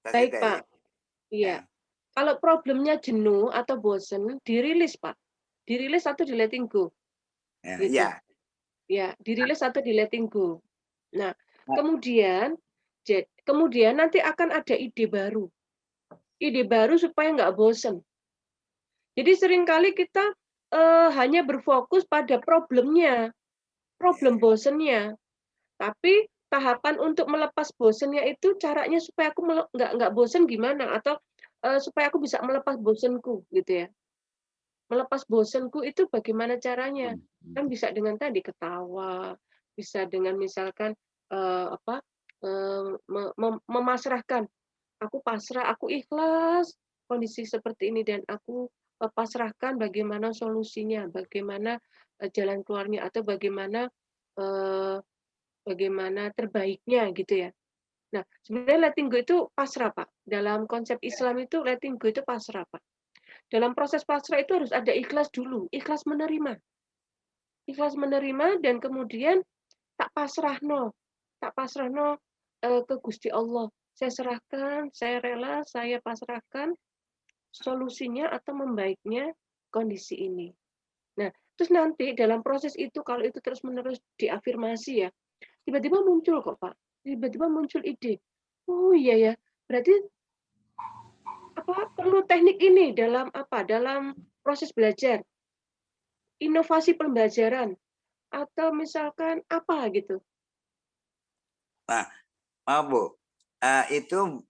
Baik, Pak. Iya. Kalau problemnya jenuh atau bosen, dirilis, Pak. Dirilis atau di letting go. Gitu. Ya, dirilis atau di letting go. Nah, kemudian nanti akan ada ide baru. Ide baru supaya nggak bosen. Jadi seringkali kita hanya berfokus pada problemnya, problem bosennya. Tapi tahapan untuk melepas bosennya itu caranya supaya aku nggak bosen gimana? Atau supaya aku bisa melepas bosenku gitu ya. Melepas bosenku itu bagaimana caranya? Kan bisa dengan tadi ketawa, bisa dengan misalkan memasrahkan. Aku pasrah, aku ikhlas kondisi seperti ini dan aku pasrahkan bagaimana solusinya, bagaimana jalan keluarnya atau bagaimana terbaiknya gitu ya. Nah, sebenarnya letting go itu pasrah, Pak. Dalam konsep Islam itu letting go itu pasrah, Pak. Dalam proses pasrah itu harus ada ikhlas dulu, ikhlas menerima. Ikhlas menerima dan kemudian tak pasrahno ke Gusti Allah. Saya serahkan, saya rela, saya pasrahkan solusinya atau membaiknya kondisi ini. Nah, terus nanti dalam proses itu kalau itu terus-menerus diafirmasi ya, tiba-tiba muncul kok, Pak. Tiba-tiba muncul ide. Oh iya ya, berarti perlu teknik ini dalam dalam proses belajar. Inovasi pembelajaran atau misalkan apa gitu. Nah, maaf Bu, itu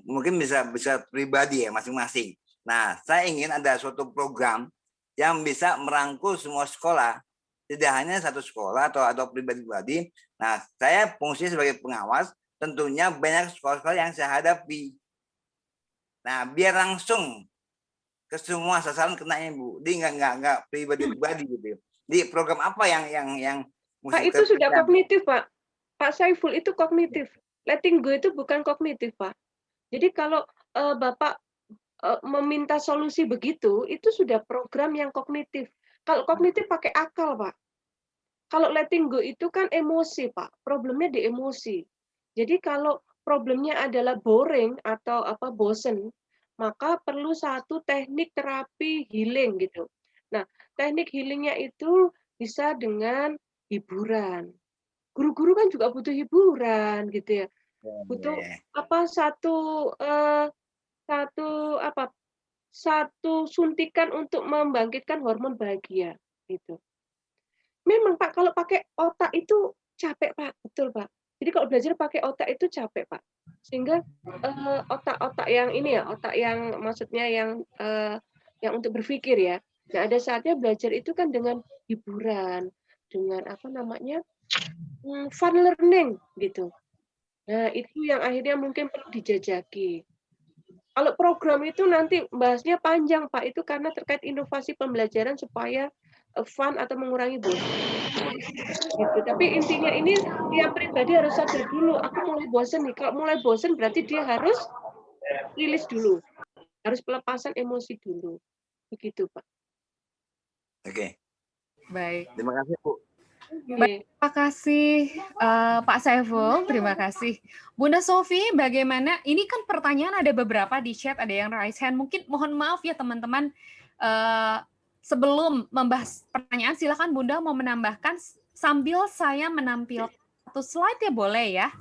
mungkin bisa pribadi ya masing-masing. Nah, saya ingin ada suatu program yang bisa merangkul semua sekolah, tidak hanya satu sekolah atau pribadi-pribadi. Nah, saya fungsi sebagai pengawas, tentunya banyak sekolah-sekolah yang saya hadapi. Nah, biar langsung ke semua sasaran kenanya Bu. Di nggak pribadi-pribadi gitu. Di program apa yang Pak itu sudah kognitif, Pak. Pak Saiful itu kognitif. Letting go itu bukan kognitif, Pak. Jadi kalau Bapak meminta solusi begitu, itu sudah program yang kognitif. Kalau kognitif pakai akal, Pak. Kalau letting go itu kan emosi, Pak. Problemnya di emosi. Jadi kalau problemnya adalah boring atau bosen, maka perlu satu teknik terapi healing gitu. Nah, teknik healingnya itu bisa dengan hiburan. Guru-guru kan juga butuh hiburan gitu ya. Butuh satu suntikan untuk membangkitkan hormon bahagia. gitu. Memang Pak, kalau pakai otak itu capek Pak, betul Pak. Jadi kalau belajar pakai otak itu capek Pak. Sehingga otak-otak yang ini ya, otak yang maksudnya yang untuk berpikir ya. Nah ada saatnya belajar itu kan dengan hiburan, dengan apa namanya fun learning gitu. Nah itu yang akhirnya mungkin perlu dijajaki. Kalau program itu nanti bahasnya panjang Pak, itu karena terkait inovasi pembelajaran supaya fun atau mengurangi bosan. Gitu. Tapi intinya ini tiap pribadi harus sadar dulu, aku mulai bosan nih. Kalau mulai bosan berarti dia harus rilis dulu. Harus pelepasan emosi dulu. Begitu, Pak. Oke. Baik. Terima kasih, Bu. Baik, terima kasih Pak Saiful, terima kasih. Bunda Sofi, bagaimana? Ini kan pertanyaan ada beberapa di chat, ada yang raise hand. Mungkin mohon maaf ya teman-teman, sebelum membahas pertanyaan, silakan Bunda mau menambahkan sambil saya menampilkan satu slide ya, boleh ya?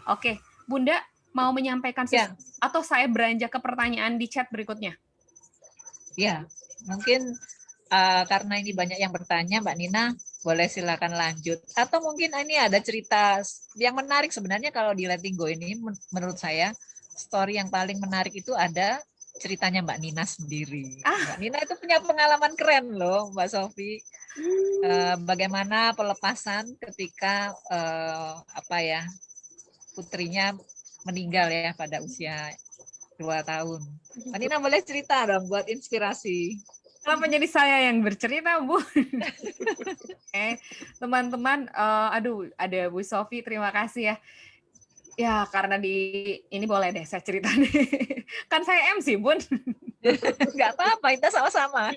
Oke, Bunda mau menyampaikan sesuatu atau saya beranjak ke pertanyaan di chat berikutnya? Ya, mungkin karena ini banyak yang bertanya, Mbak Nina, boleh silakan lanjut. Atau mungkin ini ada cerita yang menarik sebenarnya kalau di Letting Go ini, menurut saya, story yang paling menarik itu ada ceritanya Mbak Nina sendiri. Mbak Nina itu punya pengalaman keren loh, Mbak Sofi. Bagaimana pelepasan ketika putrinya meninggal ya pada usia 2 tahun. Mbak Nina boleh cerita dong buat inspirasi. Kenapa jadi saya yang bercerita, Bu? Teman-teman, ada Bu Sofi, terima kasih ya. Ya, karena ini boleh deh saya cerita nih. Kan saya MC, Bun. Nggak apa-apa, kita sama-sama.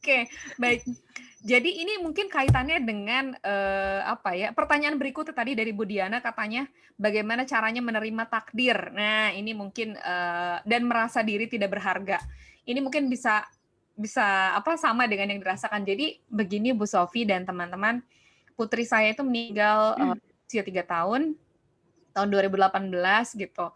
Oke, baik. Jadi ini mungkin kaitannya dengan pertanyaan berikutnya tadi dari Bu Diana, katanya bagaimana caranya menerima takdir. Nah, ini mungkin dan merasa diri tidak berharga. Ini mungkin bisa sama dengan yang dirasakan. Jadi begini Bu Sofi dan teman-teman, putri saya itu meninggal usia 3 tahun 2018 gitu.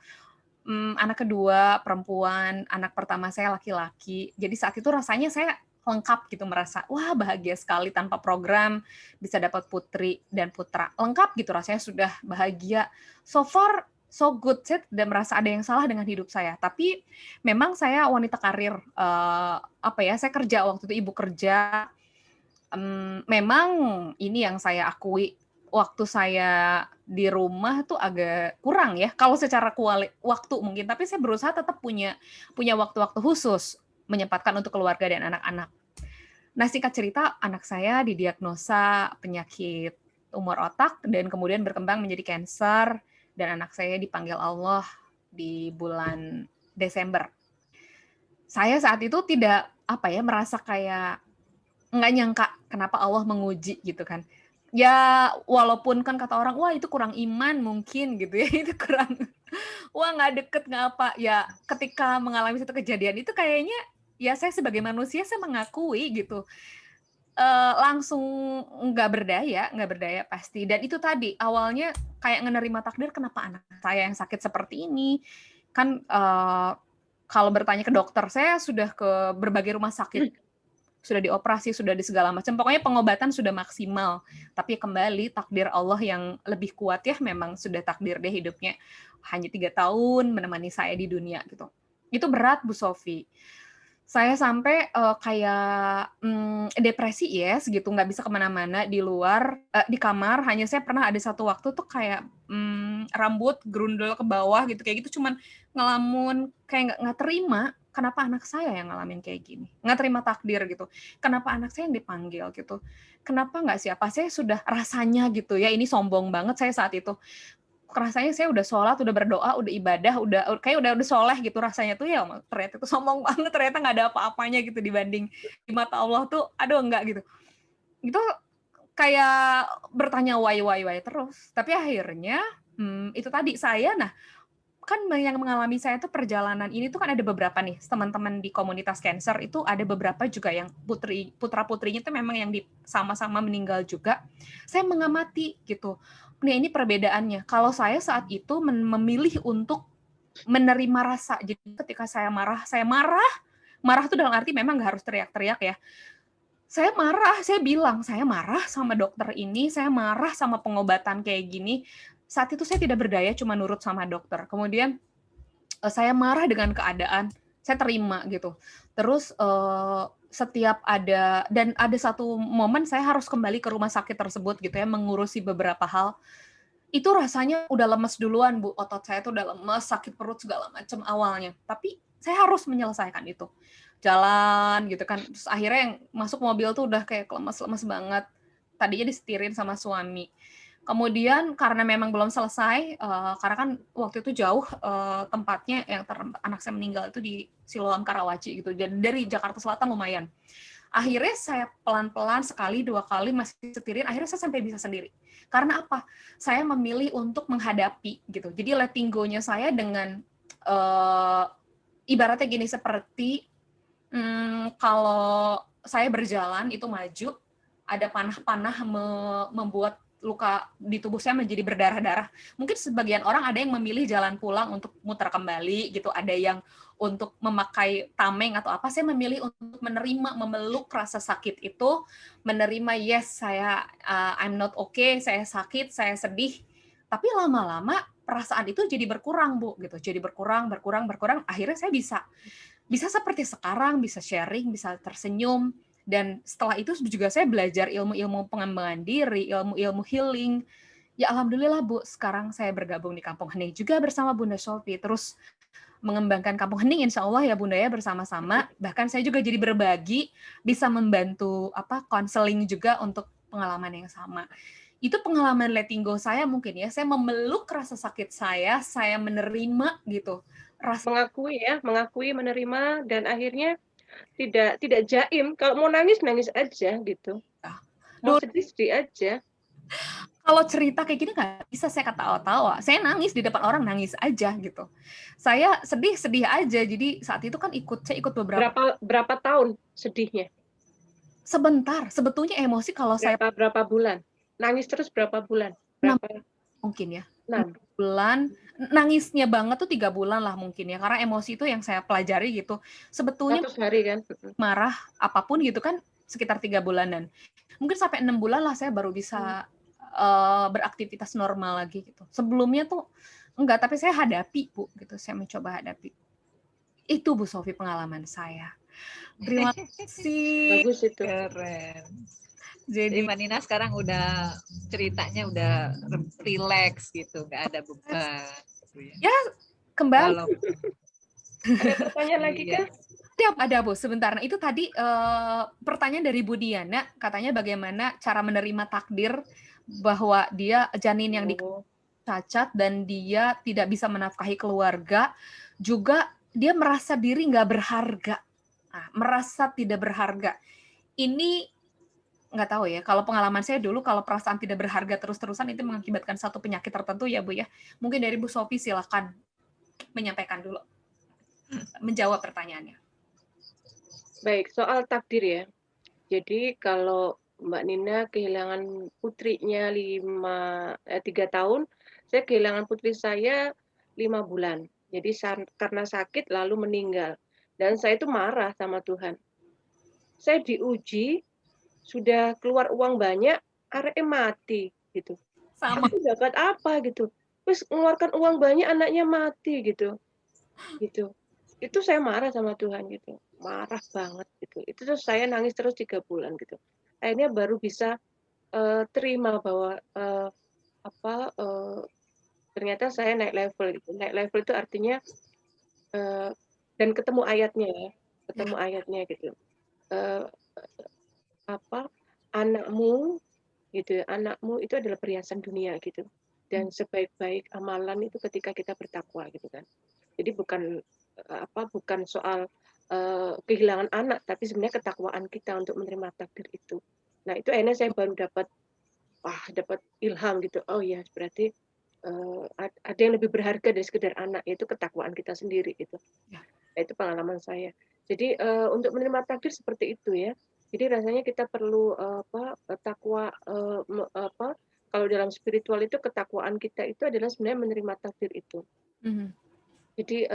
Anak kedua perempuan, anak pertama saya laki-laki. Jadi saat itu rasanya saya lengkap gitu, merasa wah bahagia sekali tanpa program bisa dapat putri dan putra. Lengkap gitu, rasanya sudah bahagia. So far so good, saya tidak merasa ada yang salah dengan hidup saya. Tapi memang saya wanita karir, saya kerja waktu itu, ibu kerja. Memang ini yang saya akui, waktu saya di rumah tuh agak kurang ya, kalau secara waktu mungkin. Tapi saya berusaha tetap punya waktu-waktu khusus, menyempatkan untuk keluarga dan anak-anak. Nah, singkat cerita, anak saya didiagnosa penyakit tumor otak dan kemudian berkembang menjadi kanker. Dan anak saya dipanggil Allah di bulan Desember. Saya saat itu tidak merasa kayak nggak nyangka kenapa Allah menguji gitu kan. Ya walaupun kan kata orang, wah itu kurang iman mungkin gitu ya, itu kurang, wah nggak deket nggak apa. Ya ketika mengalami satu kejadian itu kayaknya ya saya sebagai manusia saya mengakui gitu. Langsung nggak berdaya pasti. Dan itu tadi awalnya kayak menerima takdir, kenapa anak saya yang sakit seperti ini kan. Kalau bertanya ke dokter, saya sudah ke berbagai rumah sakit, sudah dioperasi, sudah di segala macam, pokoknya pengobatan sudah maksimal, tapi kembali takdir Allah yang lebih kuat ya, memang sudah takdir deh hidupnya hanya 3 tahun menemani saya di dunia gitu. Itu berat Bu Sofi. Saya sampai kayak depresi gitu, nggak bisa kemana-mana di luar, di kamar. Hanya saya pernah ada satu waktu tuh kayak rambut gerundel ke bawah gitu, kayak gitu, cuman ngelamun, kayak nggak terima kenapa anak saya yang ngalamin kayak gini, nggak terima takdir gitu, kenapa anak saya yang dipanggil gitu, kenapa nggak siapa, saya sudah rasanya gitu ya, ini sombong banget saya saat itu. Rasanya saya udah sholat, udah berdoa, udah ibadah, udah soleh gitu rasanya tuh ya, ternyata itu sombong banget, ternyata nggak ada apa-apanya gitu dibanding di mata Allah tuh, aduh enggak gitu. Itu kayak bertanya why terus. Tapi akhirnya itu tadi saya, kan yang mengalami saya tuh perjalanan ini tuh kan ada beberapa nih teman-teman di komunitas cancer itu, ada beberapa juga yang putra-putrinya tuh memang yang sama-sama meninggal juga. Saya mengamati gitu. Nah, ini perbedaannya. Kalau saya saat itu memilih untuk menerima rasa. Jadi ketika saya marah tuh dalam arti memang nggak harus teriak-teriak ya. saya marah, saya bilang, saya marah sama dokter ini, saya marah sama pengobatan kayak gini. Saat itu saya tidak berdaya, cuma nurut sama dokter. Kemudian saya marah dengan keadaan, saya terima gitu. Terus setiap ada satu momen saya harus kembali ke rumah sakit tersebut gitu ya, mengurusi beberapa hal. Itu rasanya udah lemes duluan, Bu. Otot saya tuh udah lemes, sakit perut segala macam awalnya. Tapi saya harus menyelesaikan itu. Jalan gitu kan. Terus akhirnya yang masuk mobil tuh udah kayak lemes-lemes banget. Tadinya disetirin sama suami. Kemudian karena memang belum selesai, karena kan waktu itu jauh tempatnya yang anak saya meninggal itu di Siloam Karawaci gitu. Jadi dari Jakarta Selatan lumayan. Akhirnya saya pelan-pelan sekali, 2 kali masih setirin, akhirnya saya sampai bisa sendiri. Karena apa? Saya memilih untuk menghadapi gitu. Jadi letting go-nya saya dengan ibaratnya gini, seperti kalau saya berjalan itu maju, ada panah-panah membuat luka di tubuh saya menjadi berdarah-darah. Mungkin sebagian orang ada yang memilih jalan pulang untuk muter kembali gitu, ada yang untuk memakai tameng atau apa. Saya memilih untuk menerima, memeluk rasa sakit itu, menerima yes saya I'm not okay, saya sakit, saya sedih. Tapi lama-lama perasaan itu jadi berkurang, Bu, gitu. Jadi berkurang, akhirnya saya bisa seperti sekarang, bisa sharing, bisa tersenyum. Dan setelah itu juga saya belajar ilmu-ilmu pengembangan diri, ilmu-ilmu healing. Ya alhamdulillah, Bu, sekarang saya bergabung di Kampung Hening juga bersama Bunda Sofi. Terus mengembangkan Kampung Hening insya Allah ya Bunda ya bersama-sama. Bahkan saya juga jadi berbagi, bisa membantu konseling juga untuk pengalaman yang sama. Itu pengalaman letting go saya mungkin ya. Saya memeluk rasa sakit saya menerima gitu. Mengakui, menerima, dan akhirnya tidak jaim. Kalau mau nangis aja gitu. Mau sedih aja. Kalau cerita kayak gini nggak bisa saya ketawa-tawa. Saya nangis di depan orang, nangis aja gitu. Saya sedih aja. Jadi saat itu kan saya ikut beberapa. Berapa tahun sedihnya? Sebentar. Sebetulnya emosi kalau berapa bulan? Nangis terus berapa bulan? 6 mungkin ya. 6 bulan. Nangisnya banget tuh 3 bulan lah mungkin ya. Karena emosi itu yang saya pelajari gitu. Sebetulnya 100 hari kan? Marah apapun gitu kan sekitar 3 bulanan. Mungkin sampai 6 bulan lah saya baru bisa beraktivitas normal lagi gitu. Sebelumnya tuh enggak, tapi saya hadapi, Bu, gitu. Saya mencoba hadapi. Itu Bu Sofi pengalaman saya. Terima kasih. Bagus itu. Keren. Jadi Mbak Nina sekarang udah ceritanya udah relax gitu, nggak ada beban. Ya, kembali. Ada pertanyaan lagi kan? Ada Bu, sebentar. Nah, itu tadi pertanyaan dari Bu Diana, katanya bagaimana cara menerima takdir bahwa dia janin yang cacat dan dia tidak bisa menafkahi keluarga, juga dia merasa diri nggak berharga, merasa tidak berharga. Ini nggak tahu ya, kalau pengalaman saya dulu, kalau perasaan tidak berharga terus-terusan itu mengakibatkan satu penyakit tertentu ya Bu ya. Mungkin dari Bu Sofi silakan menyampaikan dulu, menjawab pertanyaannya. Baik, soal takdir ya. Jadi kalau Mbak Nina kehilangan putrinya 3 tahun, saya kehilangan putri saya 5 bulan. Jadi karena sakit lalu meninggal. Dan saya itu marah sama Tuhan. Saya diuji, sudah keluar uang banyak, areknya mati gitu. Sama. Aku dapat apa gitu. Terus mengeluarkan uang banyak, anaknya mati gitu. Itu saya marah sama Tuhan gitu. Marah banget gitu. Itu terus saya nangis terus 3 bulan gitu. Akhirnya baru bisa terima bahwa ternyata saya naik level gitu. Naik level itu artinya dan ketemu ayatnya ya, ketemu ayatnya gitu. Anakmu gitu, anakmu itu adalah perhiasan dunia gitu. Dan sebaik-baik amalan itu ketika kita bertakwa gitu kan. Jadi bukan soal kehilangan anak, tapi sebenarnya ketakwaan kita untuk menerima takdir itu. Nah itu akhirnya saya baru dapat ilham gitu. Oh ya berarti ada yang lebih berharga dari sekedar anak, yaitu ketakwaan kita sendiri gitu. Nah, itu pengalaman saya. Jadi untuk menerima takdir seperti itu ya. Jadi rasanya kita perlu takwa. Kalau dalam spiritual itu ketakwaan kita itu adalah sebenarnya menerima takdir itu. Jadi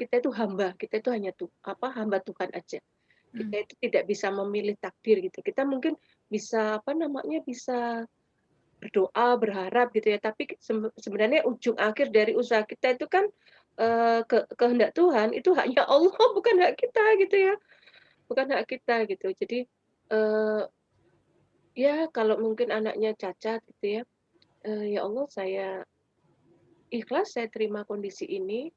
kita itu hamba, kita itu hanya hamba Tuhan aja. Kita itu tidak bisa memilih takdir gitu. Kita mungkin bisa bisa berdoa, berharap gitu ya. Tapi sebenarnya ujung akhir dari usaha kita itu kan kehendak Tuhan, itu haknya Allah, bukan hak kita gitu ya. Bukan hak kita gitu. Jadi ya kalau mungkin anaknya cacat gitu ya, ya Allah saya ikhlas, saya terima kondisi ini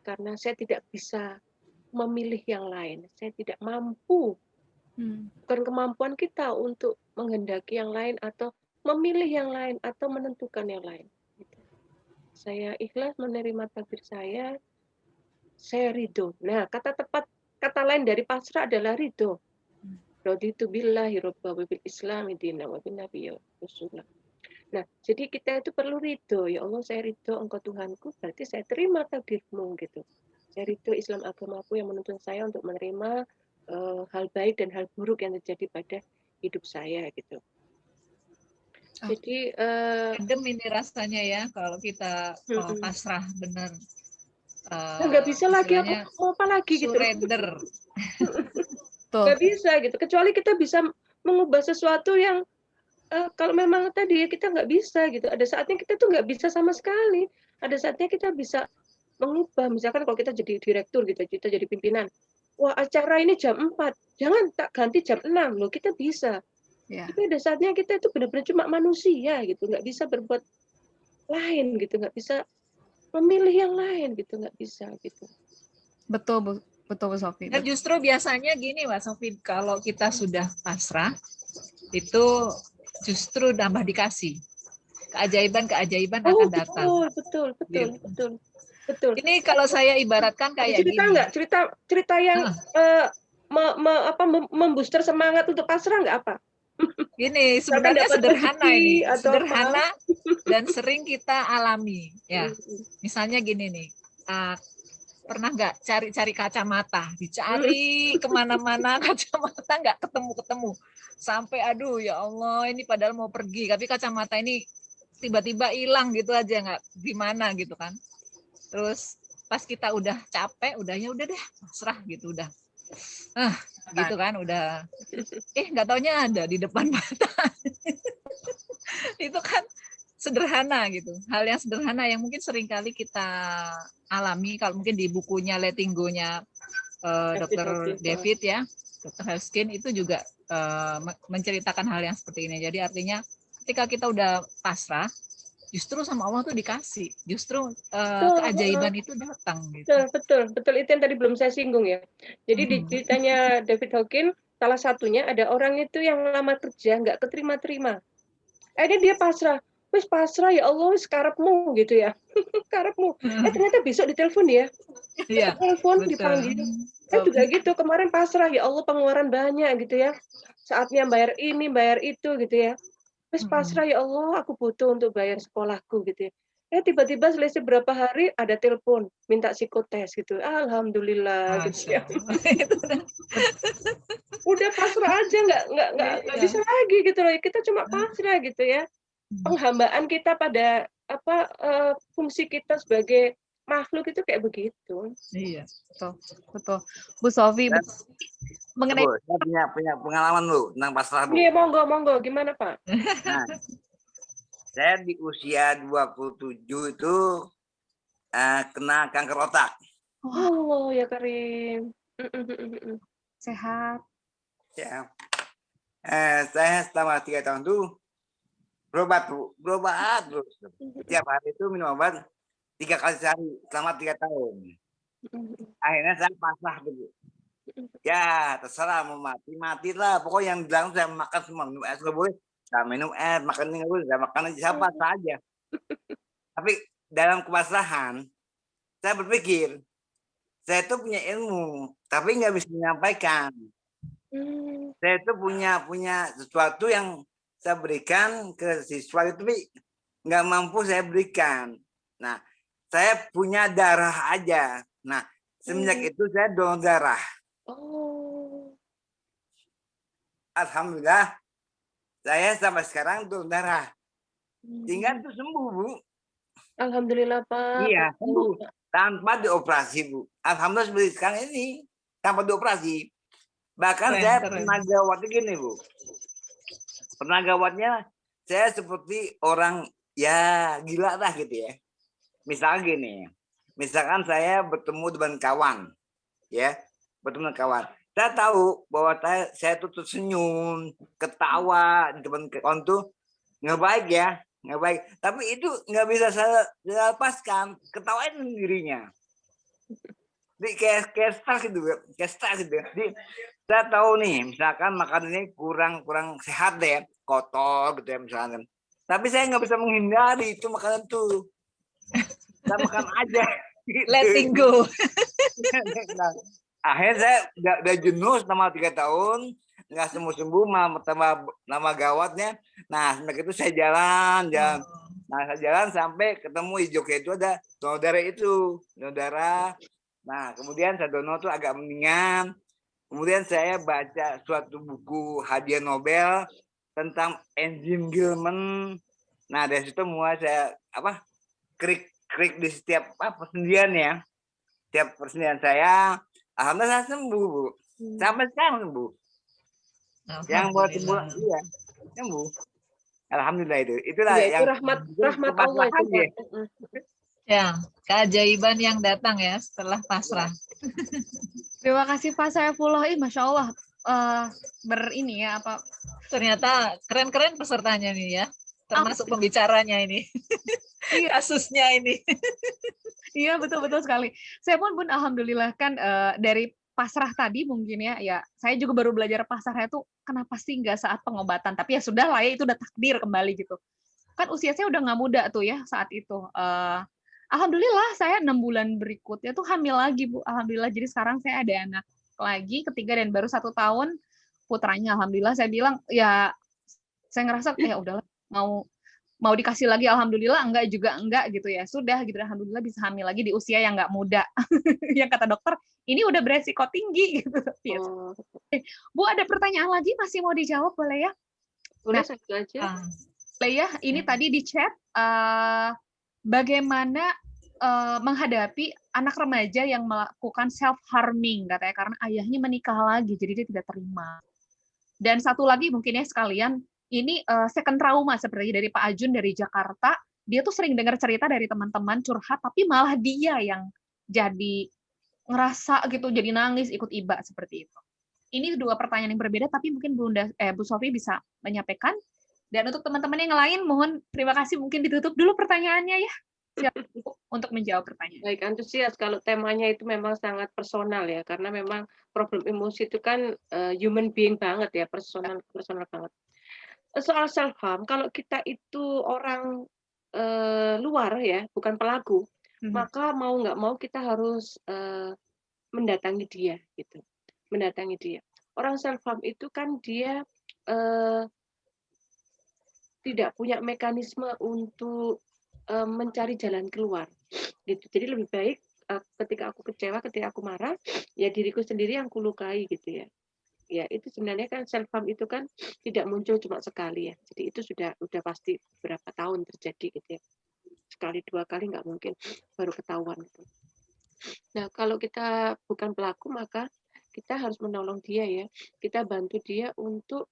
karena saya tidak bisa memilih yang lain. Saya tidak mampu, bukan kemampuan kita untuk menghendaki yang lain atau memilih yang lain atau menentukan yang lain. Gitu. Saya ikhlas menerima takdir saya ridho. Nah, kata lain dari pasrah adalah ridho. Raditu billahi robba wa bil islami dina wa bin nabiyyi rasulullah. Nah, jadi kita itu perlu ridho. Ya Allah, saya ridho Engkau Tuhanku, berarti saya terima takdirmu gitu. Saya ridho Islam agamaku yang menuntun saya untuk menerima hal baik dan hal buruk yang terjadi pada hidup saya gitu. Jadi adem ini rasanya ya kalau kita pasrah benar. nggak bisa lagi mau apa lagi gitu. Surrender. Nggak bisa gitu. Kecuali kita bisa mengubah sesuatu yang kalau memang tadi ya kita nggak bisa gitu. Ada saatnya kita tuh nggak bisa sama sekali. Ada saatnya kita bisa mengubah. Misalkan kalau kita jadi direktur gitu, kita jadi pimpinan. Wah, acara ini jam 4. Jangan tak ganti jam 6 loh. Kita bisa. Ya. Tapi ada saatnya kita itu benar-benar cuma manusia gitu, nggak bisa berbuat lain gitu, nggak bisa memilih yang lain gitu, nggak bisa gitu. Betul Bu Sofi. Dan justru biasanya gini Mbak Sofi, kalau kita sudah pasrah itu justru nambah dikasih. Keajaiban akan datang. Betul. Ini kalau saya ibaratkan kayak cerita gini. Nggak? Cerita yang membooster semangat untuk pasrah nggak apa? Gini, sebenarnya sederhana ini, sederhana dan sering kita alami. Ya, misalnya gini nih, pernah nggak cari kacamata, dicari kemana-mana kacamata nggak ketemu, sampai aduh ya Allah ini padahal mau pergi, tapi kacamata ini tiba-tiba hilang gitu aja nggak gimana gitu kan. Terus pas kita udah capek, udah deh pasrah gitu udah. Gitu kan udah nggak taunya ada di depan mata. Itu kan sederhana gitu, hal yang sederhana yang mungkin seringkali kita alami. Kalau mungkin di bukunya Letting Go-nya Dr. David ya, Dr. Heskin itu juga menceritakan hal yang seperti ini. Jadi artinya ketika kita udah pasrah, justru sama Allah tuh dikasih, justru keajaiban itu datang. Gitu. Betul. Itu yang tadi belum saya singgung ya. Jadi ditanya David Hawkins, salah satunya ada orang itu yang lama kerja nggak keterima-terima. Akhirnya dia pasrah. Wis pasrah ya Allah, wis karepmu gitu ya. Karepmu. Ternyata besok ditelepon ya. Iya. Telepon dipanggil. Saya juga gitu, kemarin pasrah ya Allah pengeluaran banyak gitu ya. Saatnya bayar ini, bayar itu gitu ya. Wis pasrah ya Allah, aku butuh untuk bayar sekolahku gitu ya. Tiba-tiba selesai berapa hari ada telepon minta psikotes gitu. Alhamdulillah gitu ya. Udah pasrah aja nggak bisa lagi gitu loh. Kita cuma pasrah gitu ya. Penghambaan kita pada fungsi kita sebagai makhluk itu kayak begitu. Iya, betul. Bu Sofi, mengenai saya punya pengalaman lu tentang pasrah Bu. Iya, monggo. Gimana Pak? Nah, saya di usia 27 itu kena kanker otak. Oh ya Karim. Sehat. Ya. Saya selama 3 tahun tuh berobat terus. Setiap hari itu minum obat 3 kali sehari selama 3 tahun. Akhirnya saya pasrah dulu. Ya terserah mau mati lah. Pokoknya yang bilang saya makan semua, minum air nggak boleh, saya minum air, makan nggak boleh, saya makan aja siapa saja. Tapi dalam kepasrahan saya berpikir saya itu punya ilmu tapi nggak bisa menyampaikan. Saya itu punya sesuatu yang saya berikan ke siswa itu tapi nggak mampu saya berikan. Nah, saya punya darah aja. Nah, semenjak itu saya donor darah. Alhamdulillah, saya sampai sekarang donor darah. Sehingga itu sembuh, Bu. Alhamdulillah, Pak. Iya, sembuh. Tanpa dioperasi, Bu. Alhamdulillah seperti sekarang ini, tanpa dioperasi. Bahkan Keren, saya keren. pernah gawatnya gini, Bu. Pernah gawatnya saya seperti orang ya gila lah gitu ya. Misalnya gini, misalkan saya bertemu dengan kawan, ya, bertemu dengan kawan. Saya tahu bahwa saya tuh tersenyum, ketawa di depan kawan tuh nggak baik ya, nggak baik. Tapi itu nggak bisa saya lepaskan, ketawain dirinya. Jadi kayak stres gitu, kayak stres gitu. Jadi saya tahu nih, misalkan makan ini kurang sehat deh, kotor gitu ya misalkan. Tapi saya nggak bisa menghindari itu makanan tuh. Saya makan aja. Gitu. Letting go. Nah, akhirnya saya udah jenuh selama 3 tahun, nggak sembuh-sembuh, nama gawatnya. Nah, semenjak itu saya jalan. Nah, saya jalan sampai ketemu di Jogja itu ada saudara. Nah, kemudian saya dono tuh agak mendingan. Kemudian saya baca suatu buku hadiah Nobel tentang enzim Gilman. Nah, dari situ mulai saya klik di setiap persendian ya. Setiap persendian saya, alhamdulillah saya sembuh, Bu. Sampai sekarang sembuh. Yang buat sembuh, iya, sembuh. Alhamdulillah itu. Itulah Ya, itu yang rahmat Allah itu, Pak. Ya, keajaiban yang datang ya setelah pasrah. Terima kasih Pak Saifullah. Masya Allah. Berini ya apa? Ternyata keren-keren pesertanya nih ya. Termasuk pembicaranya ini. Kasusnya ini. Iya, betul-betul sekali. Saya pun alhamdulillah kan dari pasrah tadi mungkin ya saya juga baru belajar pasrah itu kenapa sih nggak saat pengobatan, tapi ya sudah lah ya, itu udah takdir kembali gitu. Kan usia saya udah nggak muda tuh ya saat itu. Alhamdulillah saya 6 bulan berikutnya tuh hamil lagi, Bu. Alhamdulillah, jadi sekarang saya ada anak lagi ketiga dan baru 1 tahun putranya. Alhamdulillah saya bilang ya saya ngerasa ya udahlah, mau dikasih lagi alhamdulillah, enggak juga enggak gitu ya. Sudah gitu, alhamdulillah bisa hamil lagi di usia yang enggak muda. Yang kata dokter, ini udah beresiko tinggi gitu. Bu, ada pertanyaan lagi masih mau dijawab boleh ya? Boleh, satu aja. Ya, ini tadi di chat bagaimana menghadapi anak remaja yang melakukan self harming katanya karena ayahnya menikah lagi jadi dia tidak terima. Dan satu lagi mungkin ya sekalian, ini second trauma seperti dari Pak Ajun dari Jakarta. Dia tuh sering dengar cerita dari teman-teman curhat, tapi malah dia yang jadi ngerasa gitu, jadi nangis ikut iba seperti itu. Ini 2 pertanyaan yang berbeda, tapi mungkin Bu Sofi bisa menyampaikan. Dan untuk teman-teman yang lain, mohon terima kasih, mungkin ditutup dulu pertanyaannya ya. Siap untuk menjawab pertanyaan. Baik, antusias kalau temanya itu memang sangat personal ya, karena memang problem emosi itu kan human being banget ya, personal banget. Soal self harm, kalau kita itu orang luar ya, bukan pelaku, maka mau nggak mau kita harus mendatangi dia gitu, mendatangi dia. Orang self harm itu kan dia tidak punya mekanisme untuk mencari jalan keluar gitu. Jadi lebih baik ketika aku kecewa, ketika aku marah, ya diriku sendiri yang kulukai gitu ya. Ya itu sebenarnya kan self harm itu kan tidak muncul cuma sekali ya. Jadi itu sudah pasti berapa tahun terjadi gitu ya. Sekali 2 kali nggak mungkin baru ketahuan gitu. Nah kalau kita bukan pelaku maka kita harus menolong dia ya. Kita bantu dia untuk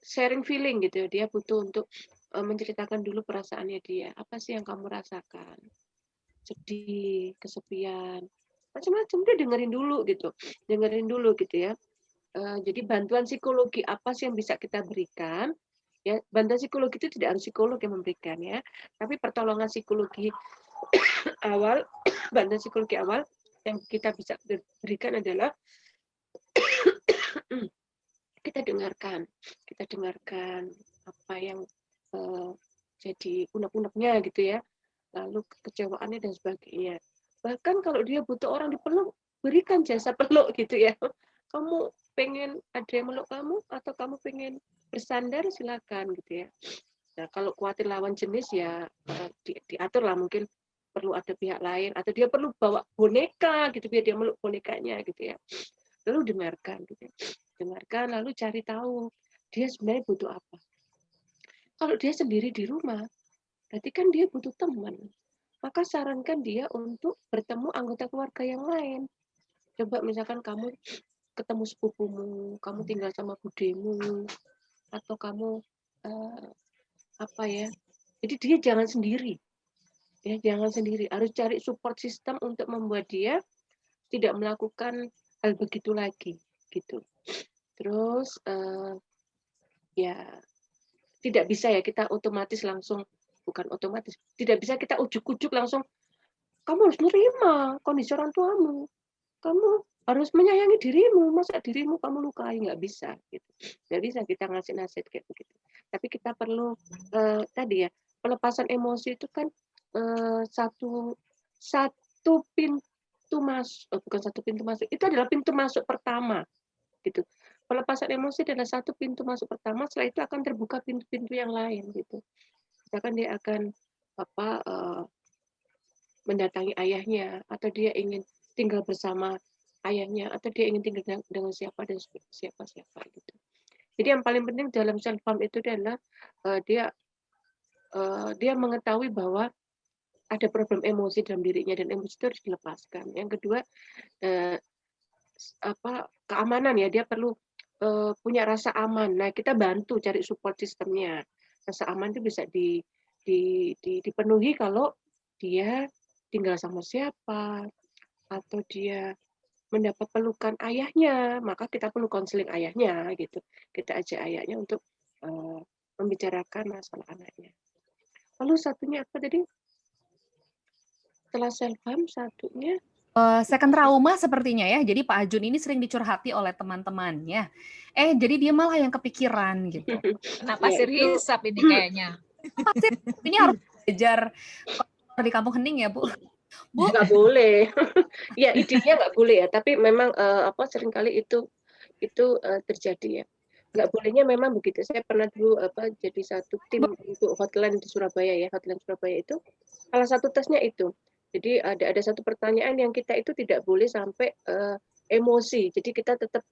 sharing feeling gitu ya. Dia butuh untuk menceritakan dulu perasaannya dia. Apa sih yang kamu rasakan? Sedih, kesepian, macam-macam, dia dengerin dulu gitu ya. Jadi bantuan psikologi apa sih yang bisa kita berikan ya. Bantuan psikologi itu tidak harus psikolog yang memberikan ya, tapi pertolongan psikologi awal bantuan psikologi awal yang kita bisa berikan adalah kita dengarkan apa yang jadi unek-uneknya gitu ya, lalu kekecewaannya dan sebagainya. Bahkan kalau dia butuh orang dipeluk, berikan jasa peluk gitu ya. Kamu pengen ada yang meluk kamu atau kamu pengen bersandar, silakan gitu ya. Nah, kalau khawatir lawan jenis ya diatur lah, mungkin perlu ada pihak lain atau dia perlu bawa boneka gitu biar dia meluk bonekanya gitu ya. Lalu dengarkan gitu ya. Dengarkan lalu cari tahu dia sebenarnya butuh apa. Kalau dia sendiri di rumah, berarti kan dia butuh teman. Maka sarankan dia untuk bertemu anggota keluarga yang lain. Coba misalkan kamu ketemu sepupumu, kamu tinggal sama budemu, atau kamu apa ya? Jadi dia jangan sendiri, ya jangan sendiri. Harus cari support system untuk membuat dia tidak melakukan hal begitu lagi, gitu. Terus ya tidak bisa ya kita otomatis langsung, bukan otomatis, tidak bisa kita ujuk-ujuk langsung. Kamu harus menerima kondisi orang tuamu. Kamu harus menyayangi dirimu, masa dirimu kamu lukai, nggak bisa. Gitu. Nggak bisa kita ngasih nasihat kayak begitu. Tapi kita perlu tadi ya, pelepasan emosi itu kan satu pintu masuk, bukan satu pintu masuk, itu adalah pintu masuk pertama. Gitu. Pelepasan emosi adalah satu pintu masuk pertama, setelah itu akan terbuka pintu-pintu yang lain. Gitu. Misalkan dia akan mendatangi ayahnya, atau dia ingin tinggal bersama ayahnya, atau dia ingin tinggal dengan siapa dan siapa gitu. Jadi yang paling penting dalam self harm itu adalah dia mengetahui bahwa ada problem emosi dalam dirinya dan emosi itu harus dilepaskan. Yang kedua keamanan ya, dia perlu punya rasa aman. Nah, kita bantu cari support sistemnya. Rasa aman itu bisa dipenuhi kalau dia tinggal sama siapa, atau dia mendapat pelukan ayahnya, maka kita perlu konseling ayahnya gitu. Kita ajak ayahnya untuk membicarakan masalah anaknya. Lalu satunya apa tadi? Setelah self harm, satunya second trauma sepertinya ya. Jadi Pak Ajun ini sering dicurhati oleh teman-temannya. Jadi dia malah yang kepikiran gitu. Kena pasir hisap ini kayaknya. Pasir ini harus belajar di Kampung Hening ya, Bu. Bu, nggak boleh. Ya, idenya nggak boleh ya, tapi memang seringkali itu terjadi ya. Nggak bolehnya memang begitu. Saya pernah dulu jadi satu tim untuk hotline di Surabaya ya. Hotline Surabaya itu salah satu tesnya itu. Jadi ada satu pertanyaan yang kita itu tidak boleh sampai emosi. Jadi kita tetap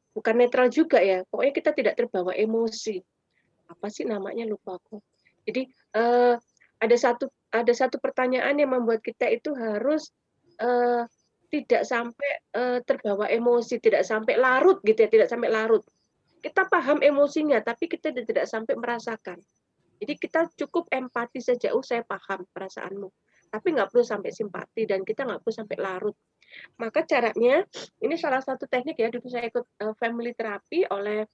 bukan netral juga ya. Pokoknya kita tidak terbawa emosi. Apa sih namanya, lupa aku. Jadi ada satu pertanyaan yang membuat kita itu harus tidak sampai terbawa emosi, tidak sampai larut gitu ya, tidak sampai larut. Kita paham emosinya, tapi kita tidak sampai merasakan. Jadi kita cukup empati saja. Saya paham perasaanmu, tapi nggak perlu sampai simpati, dan kita nggak perlu sampai larut. Maka caranya, ini salah satu teknik ya, dulu saya ikut family therapy oleh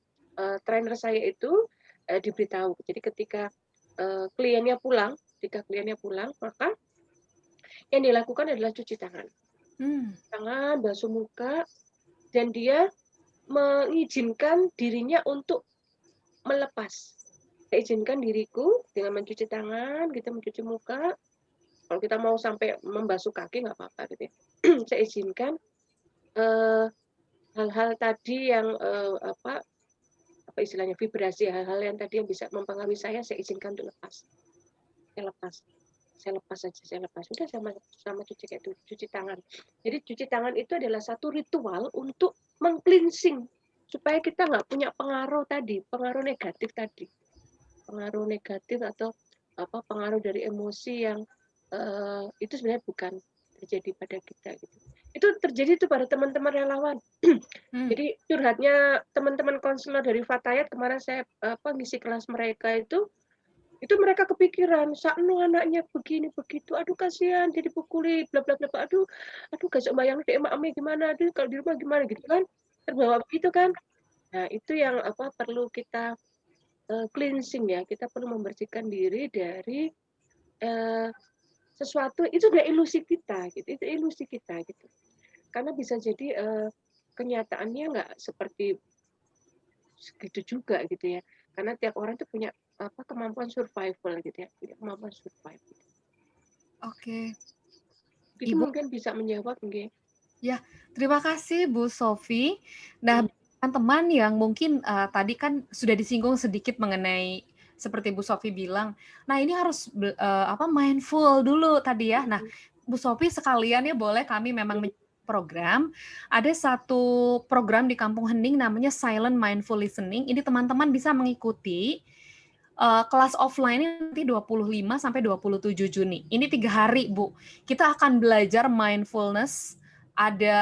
trainer saya itu diberitahu. Jadi ketika kliennya pulang, maka yang dilakukan adalah cuci tangan. Tangan, basuh muka, dan dia mengizinkan dirinya untuk melepas. Saya izinkan diriku dengan mencuci tangan, kita mencuci muka. Kalau kita mau sampai membasuh kaki nggak apa-apa gitu ya. Saya izinkan hal-hal tadi yang apa istilahnya vibrasi, hal-hal yang tadi yang bisa mempengaruhi saya izinkan untuk lepas. Saya lepas saja. Sudah sama cuci tangan. Jadi cuci tangan itu adalah satu ritual untuk meng-cleansing supaya kita nggak punya pengaruh negatif atau pengaruh dari emosi yang itu sebenarnya bukan terjadi pada kita gitu. Itu terjadi itu pada teman-teman relawan. Jadi curhatnya teman-teman konselor dari Fatayat kemarin saya ngisi kelas mereka itu mereka kepikiran, sakno anaknya begini begitu, aduh kasihan dia dipukuli, bla bla bla, aduh gak bisa bayang deh emak gimana, aduh kalau di rumah gimana gitu kan, terbawa begitu kan. Nah itu yang perlu kita cleansing ya, kita perlu membersihkan diri dari sesuatu itu udah ilusi kita gitu, karena bisa jadi kenyataannya nggak seperti segitu juga gitu ya, karena tiap orang tuh punya kemampuan survival gitu ya, kemampuan survive. Oke. Itu Ibu mungkin bisa menjawab nggih. Ya, terima kasih Bu Sofi. Nah, teman-teman yang mungkin tadi kan sudah disinggung sedikit mengenai seperti Bu Sofi bilang. Nah, ini harus mindful dulu tadi ya. Nah, Bu Sofi sekalian ya boleh kami memang program. Ada satu program di Kampung Hening namanya Silent Mindful Listening. Ini teman-teman bisa mengikuti kelas offline nanti 25 sampai 27 Juni. Ini 3 hari, Bu. Kita akan belajar mindfulness ada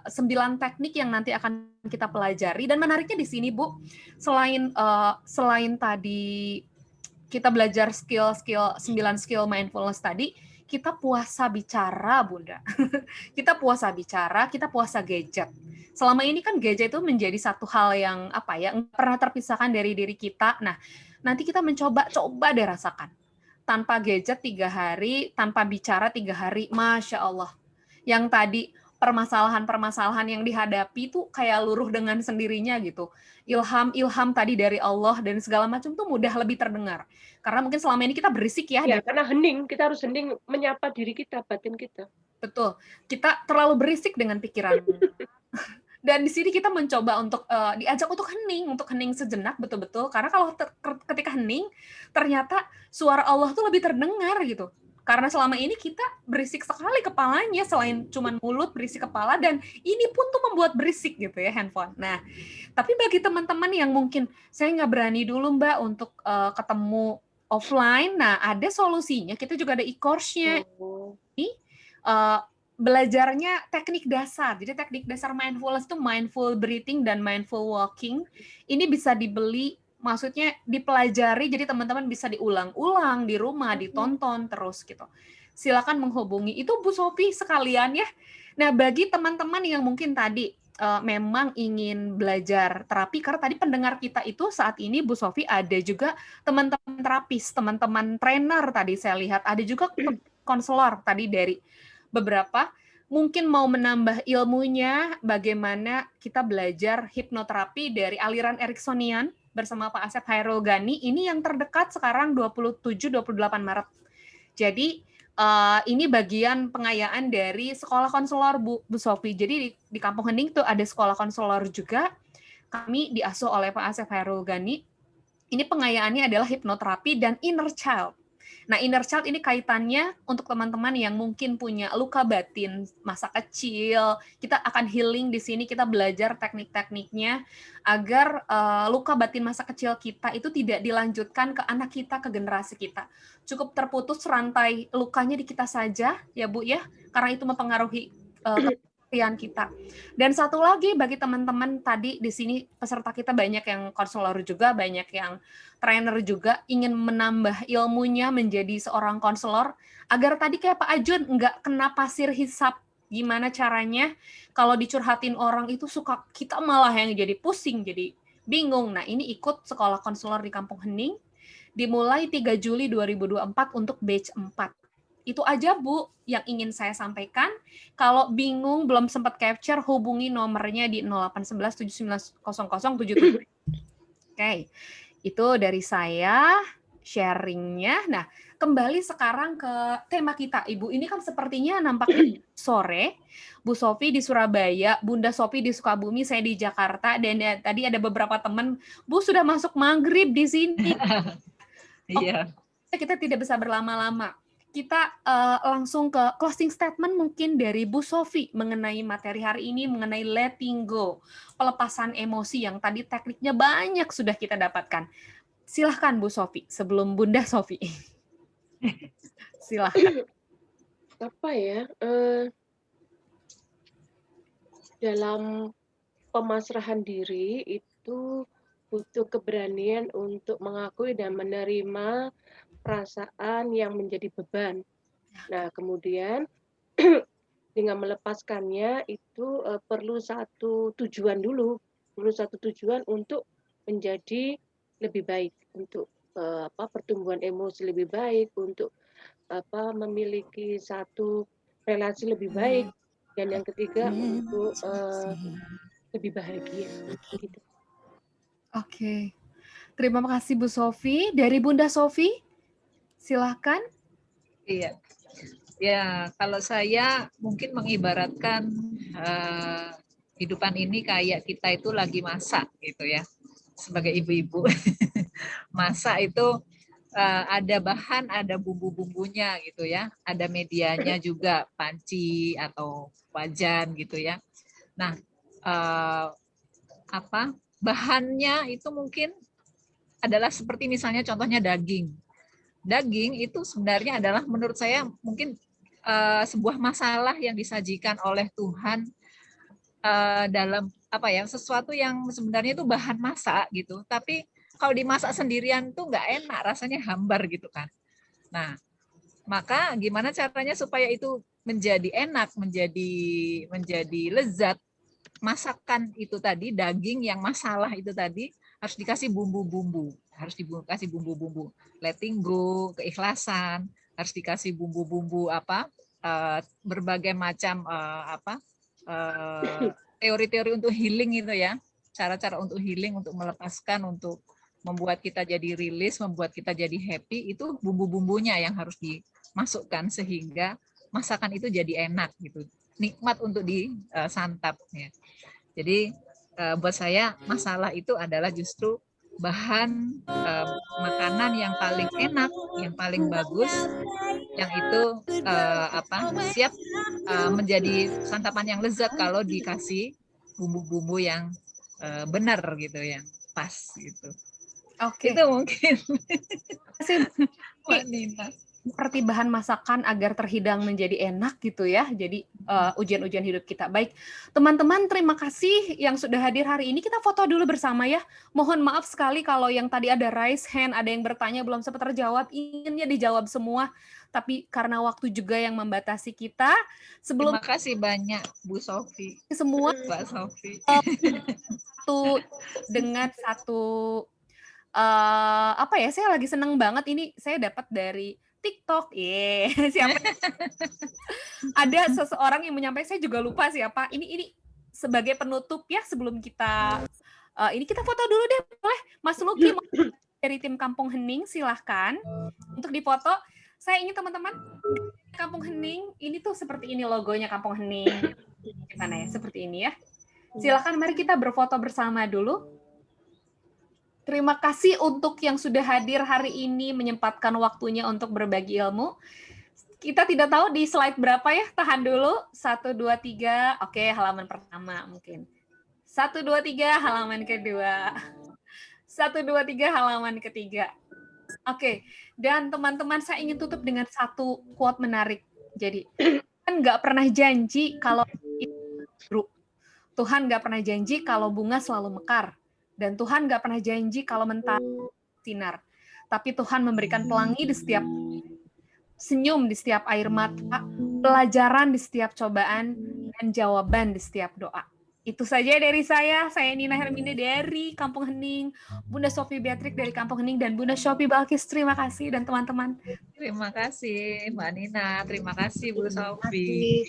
9 teknik yang nanti akan kita pelajari. Dan menariknya di sini, Bu, selain tadi kita belajar skill 9 skill mindfulness tadi, kita puasa bicara, Bunda. Kita puasa bicara, kita puasa gadget. Selama ini kan gadget itu menjadi satu hal yang nggak pernah terpisahkan dari diri kita. Nah, nanti kita coba deh rasakan. Tanpa gadget 3 hari, tanpa bicara 3 hari, Masya Allah. Yang tadi permasalahan-permasalahan yang dihadapi tuh kayak luruh dengan sendirinya gitu. Ilham tadi dari Allah dan segala macam tuh mudah lebih terdengar. Karena mungkin selama ini kita berisik ya. Ya, karena hening, kita harus hening menyapa diri kita, batin kita. Betul. Kita terlalu berisik dengan pikiran. Dan di sini kita mencoba untuk diajak untuk hening sejenak betul-betul. Karena kalau ketika hening, ternyata suara Allah tuh lebih terdengar gitu. Karena selama ini kita berisik sekali kepalanya, selain cuman mulut berisik kepala, dan ini pun tuh membuat berisik gitu ya handphone. Nah, tapi bagi teman-teman yang mungkin saya nggak berani dulu Mbak untuk ketemu offline, nah ada solusinya. Kita juga ada e-course-nya. Ini belajarnya teknik dasar. Jadi teknik dasar mindfulness itu mindful breathing dan mindful walking. Ini bisa dibeli, maksudnya dipelajari, jadi teman-teman bisa diulang-ulang di rumah, ditonton terus gitu. Silakan menghubungi. Itu Bu Sofi sekalian ya. Nah, bagi teman-teman yang mungkin tadi memang ingin belajar terapi, karena tadi pendengar kita itu saat ini Bu Sofi ada juga teman-teman terapis, teman-teman trainer tadi saya lihat, ada juga konselor tadi dari beberapa, mungkin mau menambah ilmunya bagaimana kita belajar hipnoterapi dari aliran Ericksonian bersama Pak Asep Hairul Ghani. Ini yang terdekat sekarang 27-28 Maret. Jadi ini bagian pengayaan dari sekolah konselor Bu Sofi. Jadi di Kampung Hening tuh ada sekolah konselor juga. Kami diasuh oleh Pak Asep Hairul Ghani. Ini pengayaannya adalah hipnoterapi dan inner child. Nah, inner child ini kaitannya untuk teman-teman yang mungkin punya luka batin masa kecil. Kita akan healing di sini, kita belajar teknik-tekniknya agar luka batin masa kecil kita itu tidak dilanjutkan ke anak kita, ke generasi kita. Cukup terputus rantai lukanya di kita saja, ya Bu ya, karena itu mempengaruhi kepribadian kita. Dan satu lagi bagi teman-teman tadi di sini peserta kita banyak yang konselor juga, banyak yang trainer juga, ingin menambah ilmunya menjadi seorang konselor, agar tadi kayak Pak Ajun nggak kena pasir hisap. Gimana caranya kalau dicurhatin orang itu suka kita malah yang jadi pusing, jadi bingung. Nah, ini ikut sekolah konselor di Kampung Hening, dimulai 3 Juli 2024 untuk batch 4. Itu aja Bu yang ingin saya sampaikan. Kalau bingung, belum sempat capture, hubungi nomornya di 0811 7900 77. Oke. Itu dari saya sharingnya. Nah, kembali sekarang ke tema kita, Ibu. Ini kan sepertinya nampaknya sore. Bu Sofi di Surabaya, Bunda Sofi di Sukabumi, saya di Jakarta, dan tadi ada beberapa teman, Bu sudah masuk maghrib di sini. Iya. Kita tidak bisa berlama-lama. Kita langsung ke closing statement mungkin dari Bu Sofi mengenai materi hari ini, mengenai letting go, pelepasan emosi yang tadi tekniknya banyak sudah kita dapatkan. Silahkan Bu Sofi, sebelum Bunda Sofi. Silahkan. Apa ya? Dalam pemasrahan diri itu butuh keberanian untuk mengakui dan menerima perasaan yang menjadi beban. Nah, kemudian dengan melepaskannya itu perlu satu tujuan dulu, untuk menjadi lebih baik, untuk pertumbuhan emosi lebih baik, untuk memiliki satu relasi lebih baik, dan yang ketiga untuk lebih bahagia. Gitu. Oke. Terima kasih Bu Sofi. Dari Bunda Sofi, silahkan. Iya. Ya, kalau saya mungkin mengibaratkan kehidupan ini kayak kita itu lagi masak gitu ya. Sebagai ibu-ibu. Masak itu ada bahan, ada bumbu-bumbunya gitu ya. Ada medianya juga, panci atau wajan gitu ya. Nah, bahannya itu mungkin adalah seperti misalnya contohnya daging. Daging itu sebenarnya adalah menurut saya mungkin sebuah masalah yang disajikan oleh Tuhan dalam apa ya, sesuatu yang sebenarnya itu bahan masak gitu, tapi kalau dimasak sendirian tuh nggak enak, rasanya hambar gitu kan. Nah, maka gimana caranya supaya itu menjadi enak, menjadi lezat? Masakan itu tadi, daging yang masalah itu tadi harus dikasih bumbu-bumbu, harus dikasih bumbu-bumbu, letting go, keikhlasan, harus dikasih bumbu-bumbu apa, berbagai macam teori-teori untuk healing itu ya, cara-cara untuk healing, untuk melepaskan, untuk membuat kita jadi rilis, membuat kita jadi happy, itu bumbu-bumbunya yang harus dimasukkan sehingga masakan itu jadi enak gitu, nikmat untuk disantap ya. Jadi buat saya masalah itu adalah justru bahan makanan yang paling enak, yang paling bagus, yang itu siap menjadi santapan yang lezat kalau dikasih bumbu-bumbu yang benar gitu, yang pas gitu. Oke. Itu mungkin. Mbak Nina. Seperti bahan masakan agar terhidang menjadi enak gitu ya. Jadi ujian-ujian hidup kita. Baik, teman-teman, terima kasih yang sudah hadir hari ini. Kita foto dulu bersama ya. Mohon maaf sekali kalau yang tadi ada raise hand, ada yang bertanya belum sempat terjawab, inginnya dijawab semua. Tapi karena waktu juga yang membatasi kita, sebelum terima kasih banyak Bu Sofi. Semua Mbak Sofi. dengan satu apa ya? Saya lagi seneng banget ini. Saya dapat dari TikTok, siapa? Ada seseorang yang menyampaikan, saya juga lupa siapa. Ini sebagai penutup ya sebelum kita ini kita foto dulu deh, boleh? Mas Luki dari tim Kampung Hening, silahkan untuk difoto. Saya ingin teman-teman Kampung Hening ini tuh seperti ini logonya Kampung Hening. Gimana ya? Seperti ini ya. Silahkan, mari kita berfoto bersama dulu. Terima kasih untuk yang sudah hadir hari ini, menyempatkan waktunya untuk berbagi ilmu. Kita tidak tahu di slide berapa ya, tahan dulu. 1, 2, 3, oke, halaman pertama mungkin. 1, 2, 3, halaman kedua. 1, 2, 3, halaman ketiga. Oke, dan teman-teman saya ingin tutup dengan satu quote menarik. Jadi, Tuhan nggak pernah janji kalau Tuhan nggak pernah janji kalau bunga selalu mekar. Dan Tuhan nggak pernah janji kalau mentari sinar. Tapi Tuhan memberikan pelangi di setiap senyum, di setiap air mata, pelajaran di setiap cobaan, dan jawaban di setiap doa. Itu saja dari saya Nina Hermine dari Kampung Hening, Bunda Sofi Beatrix dari Kampung Hening, dan Bunda Sofi Balkis. Terima kasih, dan teman-teman. Terima kasih Mbak Nina, terima kasih Bu Sofi.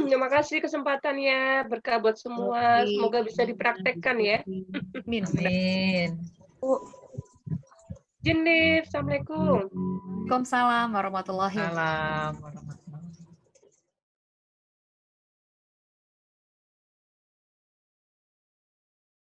Terima kasih kesempatannya, berkah buat semua. Semoga bisa dipraktekkan ya. Amin. Amin. Jenif, Assalamualaikum. Waalaikumsalam warahmatullahi wabarakatuh. Salam warahmatullahi